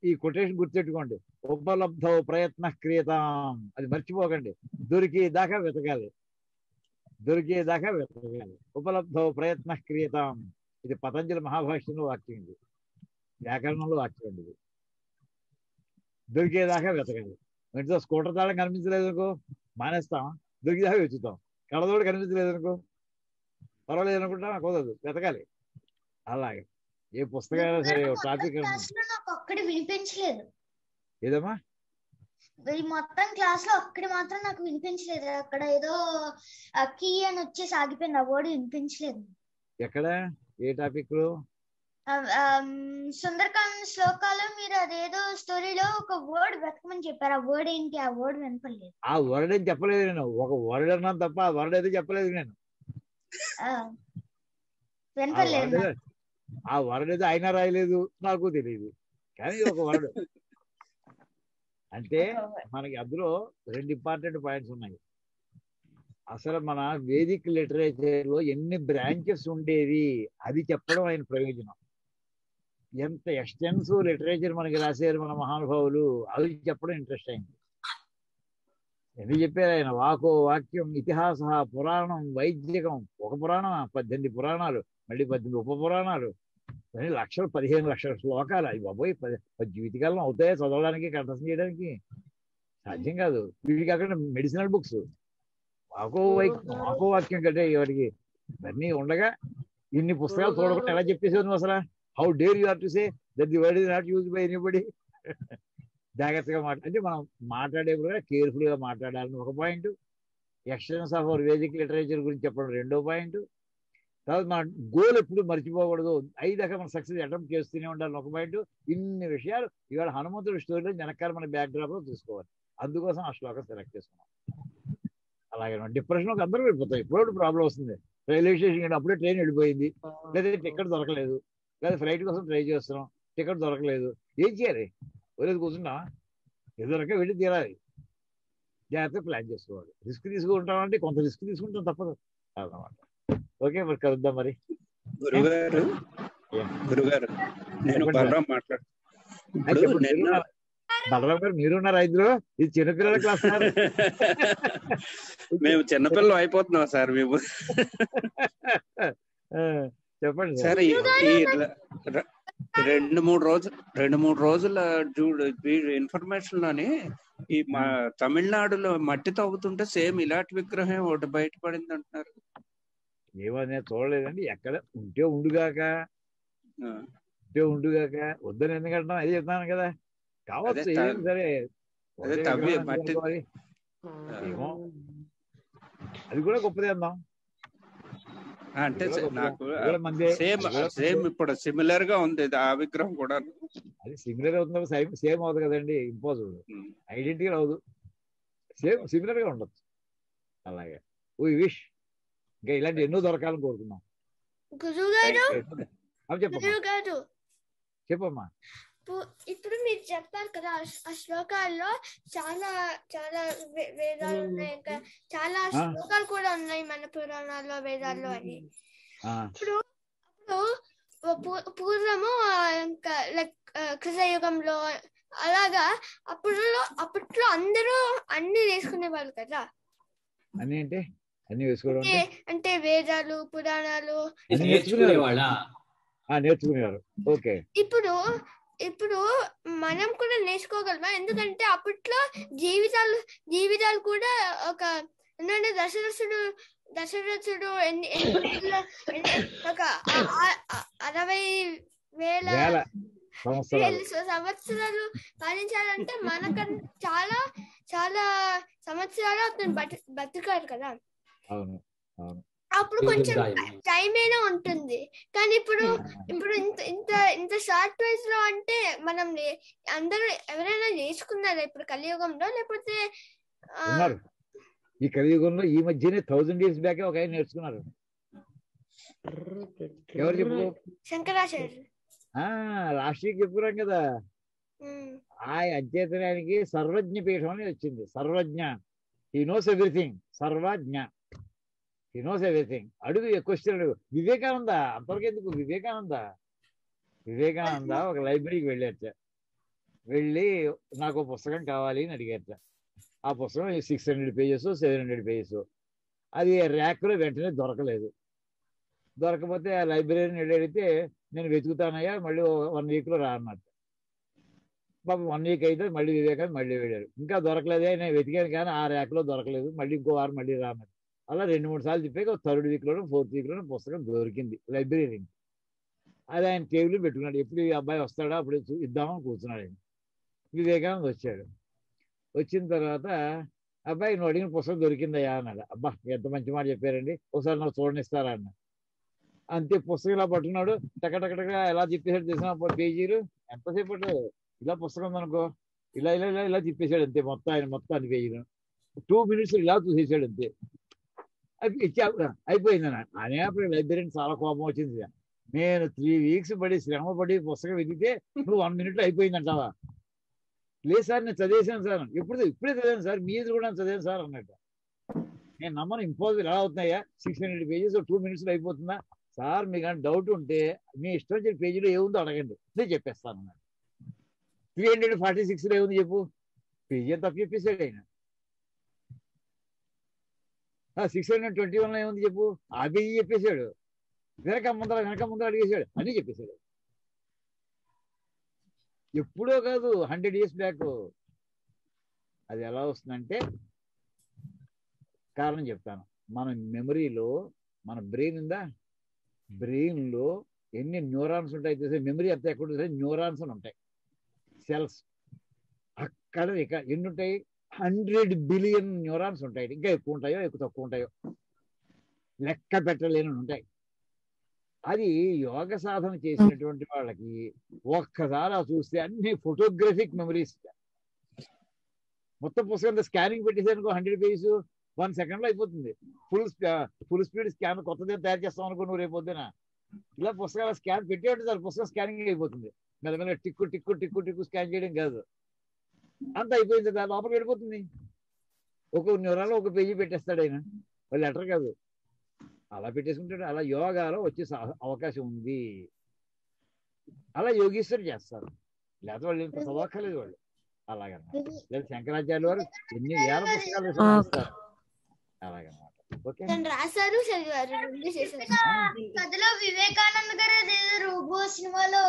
ఈ కొటేషన్ గుర్తెట్టుకోండి, ఉపలబ్ధ ప్రయత్న క్రియతాం. అది మర్చిపోకండి. దొరికేదాకా వెతకాలి, ఉపలబ్ధ ప్రయత్న క్రియతాం. ఇది పతంజలి మహాభాష్యంలో వాక్యం, ఇది వ్యాకరణంలో వాక్యం అండి. ఇది దొరికేదాకా వెతకండి. ఇంట్లో స్కూటర్ తాళం కనిపించలేదు అనుకో మానేస్తాం, దొరికేదాకా వెతుకుతాం. కళ్ళతోడు కనిపించలేదు అనుకో పర్వాలేదు అనుకుంటాం, కుదరదు, వెతకాలి. అలాగే ఏ పుస్తకాలు సరే టాపిక్ ఒక్కడి వినిపించలేదు. ఏదమ్మా? మొత్తం క్లాస్ లో ఒక్కడి మాత్రం నాకు వినిపించలేదు. అక్కడ ఏదో కీ అని వచ్చేసి ఆగిపోయింది, ఆ వర్డ్ వినిపించలేదు. ఎక్కడ? ఏ టాపిక్ లో? సుందరకాండ శ్లోకాలు మీరు అదేదో స్టోరీలో ఒక వర్డ్ వెతకమని చెప్పారు. ఆ వర్డ్ ఏంటి? ఆ వర్డ్ వినపడలేదు. ఆ వర్డ్ ఏం చెప్పలేదు నేను, ఒక వర్డ్ అన్నాను తప్ప ఆ వర్డ్ అయితే చెప్పలేదు నేను. వినపడలేదు. ఆ వర్డ్ అయితే అయినా రాయలేదు, నాకు తెలియదు, కానీ ఒక వర్డ్. అంటే మనకి అందులో 2 ఇంపార్టెంట్ పాయింట్స్ ఉన్నాయి. అసలు మన వేదిక్ లిటరేచర్ లో ఎన్ని బ్రాంచెస్ ఉండేవి అది చెప్పడం ఆయన ప్రయోజనం. ఎంత ఎక్స్టెన్సివ్ లిటరేచర్ మనకి రాశారు మన మహానుభావులు, అది చెప్పడం ఇంట్రెస్ట్ అయింది. ఎందుకు చెప్పారు ఆయన? వాక్యం, ఇతిహాస, పురాణం, వైద్యకం. ఒక పురాణం 18 పురాణాలు, మళ్ళీ 18 ఉప పురాణాలు, 15 లక్షల శ్లోకాలు. అవి బాబోయ్, 10 జీవితకాలం అవుతాయా చదవడానికి, కంఠస్థం చేయడానికి? సాధ్యం కాదు. వీటికి అక్కడ మెడిసినల్ బుక్స్, వాక్యం కంటే వాడికి ఇవన్నీ ఉండగా ఇన్ని పుస్తకాలు చూడకుండా ఎలా చెప్పేసావు నువ్వు అసలు? How dare you have to say that the word is not used by anybody? జాగ్రత్తగా అంటే మనం మాట్లాడేప్పుడు కూడా కేర్ఫుల్ గా మాట్లాడాలని ఒక point, extents of our Vedic literature గురించి చెప్పడం 2వ పాయింట్. తర్వాత మన గోల్ ఎప్పుడు మర్చిపోకూడదు, అయ్యేదాకా మనం సక్సెస్ అటెంప్ట్ చేస్తూనే ఉండాలని ఒక పాయింట్. ఇన్ని విషయాలు ఇవాళ హనుమంతుడి స్టోరీలో వెనకాల మన బ్యాక్ డ్రాప్ లో చూసుకోవాలి. అందుకోసం ఆ శ్లోకం సెలెక్ట్ చేసుకున్నాం. అలాగే డిప్రెషన్ అందరూ వెళ్ళిపోతాయి. ఎప్పుడు ప్రాబ్లం వస్తుంది. రైల్వే స్టేషన్ అప్పుడే ట్రైన్ వెళ్ళిపోయింది, లేదా టికెట్ దొరకలేదు, లేదా ఫ్లైట్ కోసం ట్రై చేస్తున్నాం, టికెట్ దొరకలేదు, ఏం చేయాలి? వదిలేదు కూర్చున్నా, ఎదురక వెళ్ళి తీరాలి. జాగ్రత్తగా ప్లాన్ చేసుకోవాలి. రిస్క్ తీసుకుంటామంటే కొంత రిస్క్ తీసుకుంటాం, తప్పదు అన్నమాట. ఓకే, మరి కలుద్దాం. మరి గురుగారు నేను బలరాం గారు మీరున్నారా? ఇందులో ఇది చిన్నపిల్లల క్లాస్. మేము చిన్నపిల్లలు అయిపోతున్నాం సార్. మేము చెప్పండి సార్. ఈ 2-3 రోజుల ఇన్ఫర్మేషన్ లోని ఈ మా తమిళనాడులో మట్టి తవ్వుతుంటే సేమ్ ఇలాంటి విగ్రహం ఒకటి బయటపడింది అంటున్నారు. ఏమనే చూడలేదండి. ఎక్కడ ఉంటే ఉండుగాక, వద్దని ఎందుకంటున్నాం? అదే చెప్తాను కదా. కావచ్చు, ఏం సరే, ఏమో అది కూడా గొప్పదే అందాం. అంటే నాకు సేమ్ ఇప్పుడు సిమిలర్ గా ఉంది ఆ విగ్రహం కూడా. అది సిమిలర్ అవుతుంది, సేమ్ అవుతుంది కదండి. ఇంపాసిబుల్, ఐడెంటిటీ అవదు, సేమ్ సిమిలర్ గా ఉండొచ్చు. అలాగే వీ విష్ ఇంకా ఇలాంటి ఎన్నో దొరకాలని కోరుకున్నాం. చెప్పమ్మా. ఇప్పుడు మీరు చెప్పారు కదా ఆ శ్లోకాల్లో చాలా చాలా వేదాలు ఉన్నాయి, ఇంకా చాలా శ్లోకాలు కూడా ఉన్నాయి మన పురాణాల్లో, వేదాల్లో అని. ఇప్పుడు పూర్వము ఇంకా లైక్ కృతయుగంలో అలాగా అప్పట్లో అందరూ అన్ని నేర్చుకునే వాళ్ళు కదా. అన్ని అంటే అన్ని వేసుకోవడం అంటే వేదాలు, పురాణాలు నేర్చుకునేవారు. ఓకే, ఇప్పుడు మనం కూడా నేర్చుకోగలమా? ఎందుకంటే అప్పట్లో జీవితాలు కూడా ఒక ఎందుకంటే దశరథుడు ఒక 60,000 సంవత్సరాలు పాలించాలంటే మనకన్నా చాలా చాలా సంవత్సరాలు అతను బతికాడు కదా. అప్పుడు కొంచెం టైం అయినా ఉంటుంది. కానీ ఇప్పుడు ఇంత షార్ట్ వైజ్ లో అంటే మనం అందరూ ఎవరైనా నేర్చుకున్నారా ఇప్పుడు కలియుగంలో? లేకపోతే ఈ కలియుగంలో ఈ మధ్యనే 1000 years బ్యాక్ ఒక ఆయన నేర్చుకున్నారు. ఎవరు చెప్పు? శంకరాచార్య. లాస్ట్ వీక్ చెప్పుకున్నాం కదా. ఆ అధ్యయనానికి సర్వజ్ఞ పీఠం అని వచ్చింది. Sarvajna, he knows everything. Sarvajna, he knows everything. అడుగు, క్వశ్చన్ అడుగు. వివేకానంద, అంతవరకెందుకు? వివేకానంద ఒక లైబ్రరీకి వెళ్ళారట. వెళ్ళి నాకు పుస్తకం కావాలి అని అడిగారట. ఆ పుస్తకం 600 pages 700 pages. అది ర్యాక్లో వెంటనే దొరకలేదు. దొరకపోతే ఆ లైబ్రరీని అడిగితే నేను వెతుకుతానయ్యా, మళ్ళీ 1 weekలో రా అన్నట్టు. పాపం 1 week అయితే మళ్ళీ వివేకానంద మళ్ళీ వెళ్ళారు. ఇంకా దొరకలేదే, నేను వెతికాను కానీ ఆ ర్యాక్లో దొరకలేదు, మళ్ళీ ఇంకో వారం మళ్ళీ రా అన్నట్టు. అలా 2-3 సార్లు చెప్పాక 3rd weekలోనూ 4th weekలోనూ పుస్తకం దొరికింది లైబ్రరీకి. అది ఆయన టేబుల్ పెట్టుకున్నాడు. ఎప్పుడు ఈ అబ్బాయి వస్తాడో అప్పుడు ఇద్దామని కూర్చున్నాడు. ఆయన వివేకానంద వచ్చాడు. వచ్చిన తర్వాత అబ్బాయి నువ్వు అడిగిన పుస్తకం దొరికిందయ్యా అన్నాడు. అబ్బా ఎంత మంచి మాట చెప్పారండి, ఒకసారి నాకు చూడనిస్తారా అన్న. అంతే పుస్తకం ఇలా పట్టుకున్నాడు. టకటకటగా ఎలా తిప్పేసాడు తెలిసిన పేజీలు. ఎంతసేపు ఇలా పుస్తకం ఉందనుకో, ఇలా ఇలా ఇలా ఇలా తిప్పేశాడు అంతే. ఆయన మొత్తం అన్ని పేజీలు 2 minutes ఇలా చూసేసాడు అంతే. ఇచ్చా అయిపోయిందన్న. అనేప్పుడు లైబ్రరీని చాలా కోపం వచ్చింది. నేను 3 weeks పడి శ్రమ పడి పుస్తకం వెతికితే నువ్వు 1 minute అయిపోయిందంటావా? లేదు సార్, నేను చదివేశాను సార్. ఇప్పుడే చదివాను సార్, మీ ఎదురు కూడా చదివాను సార్ అన్నట్టు. నేను నమ్మను, ఇంపాసిబుల్ ఎలా అవుతున్నాయా? 600 pages 2 minutes అయిపోతుందా? సార్ మీకు కానీ డౌట్ ఉంటే మీ ఇష్టం వచ్చిన పేజీలో ఏముందో అడగండి, నేను చెప్పేస్తాను అన్నాడు. 346 ఏముంది చెప్పు? పేజీ అని తప్పు చెప్పేశాడు ఆయన. 621 ఏముంది చెప్పు? ఆ పేజీ చెప్పేశాడు. వెనక ముందర అడిగేశాడు, అన్నీ చెప్పేశాడు. ఎప్పుడో కాదు, 100 years బ్యాక్. అది ఎలా వస్తుందంటే కారణం చెప్తాను. మన మెమరీలో, మన బ్రెయిన్ ఉందా, బ్రెయిన్లో ఎన్ని న్యూరాన్స్ ఉంటాయి తెలిసే? మెమరీ అంతా ఎక్కడ ఉంటాయి? న్యూరాన్స్ అని ఉంటాయి, సెల్స్. అక్కడ ఇక ఎన్ని ఉంటాయి? 100 billion న్యూరాన్స్ ఉంటాయి. ఇంకా ఎక్కువ ఉంటాయో ఎక్కువ తక్కువ ఉంటాయో లెక్క పెట్టలేని ఉంటాయి. అది యోగ సాధన చేసినటువంటి వాళ్ళకి ఒక్కసారి చూస్తే అన్ని ఫోటోగ్రఫిక్ మెమరీస్. మొత్తం పుస్తకం స్కానింగ్ పెట్టేసానుకో 100 pages 1 second అయిపోతుంది. ఫుల్ స్పీడ్ స్కాన్ కొత్తదే తయారు చేస్తాం అనుకో నువ్వు రేపొద్దున. ఇలా పుస్తకాలు స్కాన్ పెట్టేవాటి సార్ పుస్తకం స్కానింగ్ అయిపోతుంది. మెల్లమెల్ల టిక్కు టిక్కు టిక్కు టిక్కు స్కాన్ చేయడం కాదు, అంత అయిపోయింది కదా, లోపలికి వెళ్ళిపోతుంది. ఒక న్యూరాలో ఒక పేజీ పెట్టేస్తాడు ఆయన, లెటర్ కాదు, అలా పెట్టేసుకుంటాడు. అలా యోగాలో వచ్చే అవకాశం ఉంది. అలా యోగీశ్వరు చేస్తారు, లేకపోతే వాళ్ళు ఇంత చదవక్కర్లేదు వాళ్ళు. అలాగన్నమాట. లేదా శంకరాచార్య వారు ఎన్ని వేల పుస్తకాలు రాస్తారు అలాగన్నమాట. ఓకే, రాశారు, చదివారు. కథలో వివేకానంద గారు రోబో సినిమాలో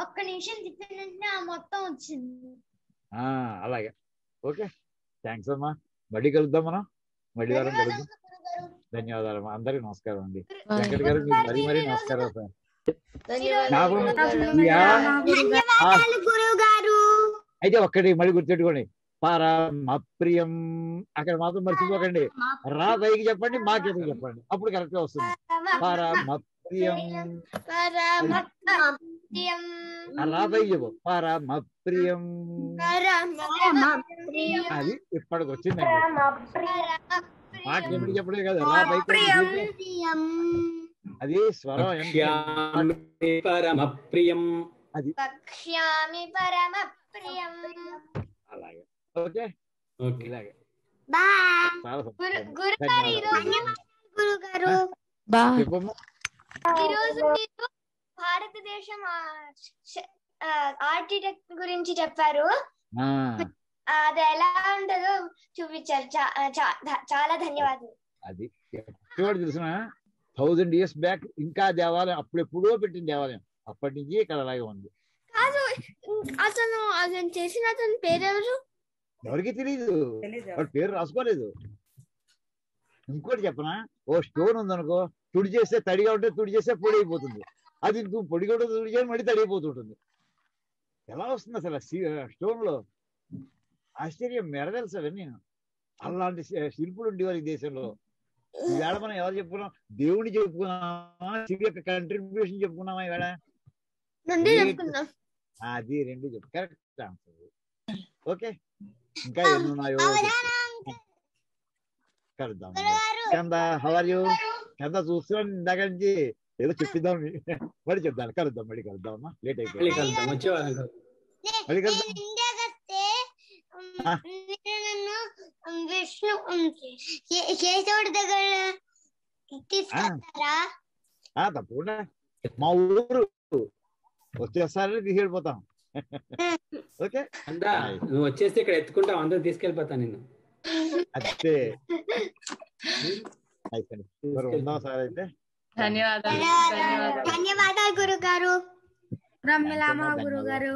ఒక్క నిమిషం తిప్పిన మొత్తం వచ్చింది. అలాగే. ఓకే, థ్యాంక్స్ అమ్మా. మళ్ళీ కలుద్దాం మనం, మళ్ళీ వారం కలుద్దాం. ధన్యవాదాలు అమ్మా, అందరికి నమస్కారం అండి. వెంకట గారు మీకు మరీ నమస్కారం సార్. అయితే ఒక్కటి మళ్ళీ గుర్తెట్టుకోండి, పరమప్రియం అక్కడ మాత్రం మర్చిపోకండి. రా పైకి చెప్పండి, మాకెదుగు చెప్పండి, అప్పుడు కరెక్ట్ గా వస్తుంది. పరమప్రియం రా పైకి చెప్పు, పరమప్రియం. అది ఇప్పటికి వచ్చిందండి. మాకు ఎప్పుడు చెప్పడే కాదు, రా పైకి. అది స్వరం పరమప్రియం, అది అలాగే. ఓకే, ఇలాగే. ఈరోజు మీరు భారతదేశం ఆర్కిటెక్ట్ గురించి చెప్పారు, అది ఎలా ఉంటుందో చూపించారు. చాలా ధన్యవాదాలు. అది ఎప్పుడు తెలిసిన 1000 years బ్యాక్ ఇంకా దేవాలయం అప్పుడెప్పుడో పెట్టిన దేవాలయం, అప్పటి నుంచి ఇక్కడ అలాగే ఉంది. కాదు, అతను చేసిన అతని పేరు ఎవరు? ఎవరికి తెలియదు, వాడు పేరు రాసుకోలేదు. ఇంకోటి చెప్పనా, ఓ స్టోన్ ఉందనుకో, తుడి చేస్తే తడిగా ఉంటే తుడి చేస్తే పొడి అయిపోతుంది. అది నువ్వు పొడిగా ఉంటే తుడి చేయాలి, మళ్ళీ తడిగిపోతుంటుంది. ఎలా వస్తుంది అసలు స్టోన్ లో? ఆశ్చర్యం, మెరదలుసు అవన్నీ. అలాంటి శిల్పులు ఉండేవారు ఈ దేశంలో. ఈవేళ మనం ఎవరు చెప్పుకున్నాం? దేవుని చెప్పుకున్నామా, శివ యొక్క కంట్రిబ్యూషన్ చెప్పుకున్నామా ఈవేళ? అది రెండు చెప్పు. Correct answer. ఓకే, ఇంకా ఎన్నున్నాయో కలుద్దాం. కంద, హౌ ఆర్ యూ? కంద చూస్తున్నాను ఇందాక నుంచి, ఏదో చెప్పిద్దాం మళ్ళీ చెప్తాను. కలుద్దాం, మళ్ళీ కలుద్దాం అమ్మా, లేట్ అయిపోయింది. మళ్ళీ కలుద్దాం. విష్ణు కేశవుడి దగ్గర తీసుకెళ్తారా? తప్పకుండా, మా ఊరు వచ్చేసారని తీసుకెళ్ళిపోతాం. ఓకే, నువ్వు వచ్చేస్తే ఇక్కడ ఎత్తుకుంటావు, అందరూ తీసుకెళ్ళిపోతా నేను. అంతే, ఉందాం సార్. అయితే ధన్యవాదాలు గురుగారు. బ్రహ్మలామ గురుగారు.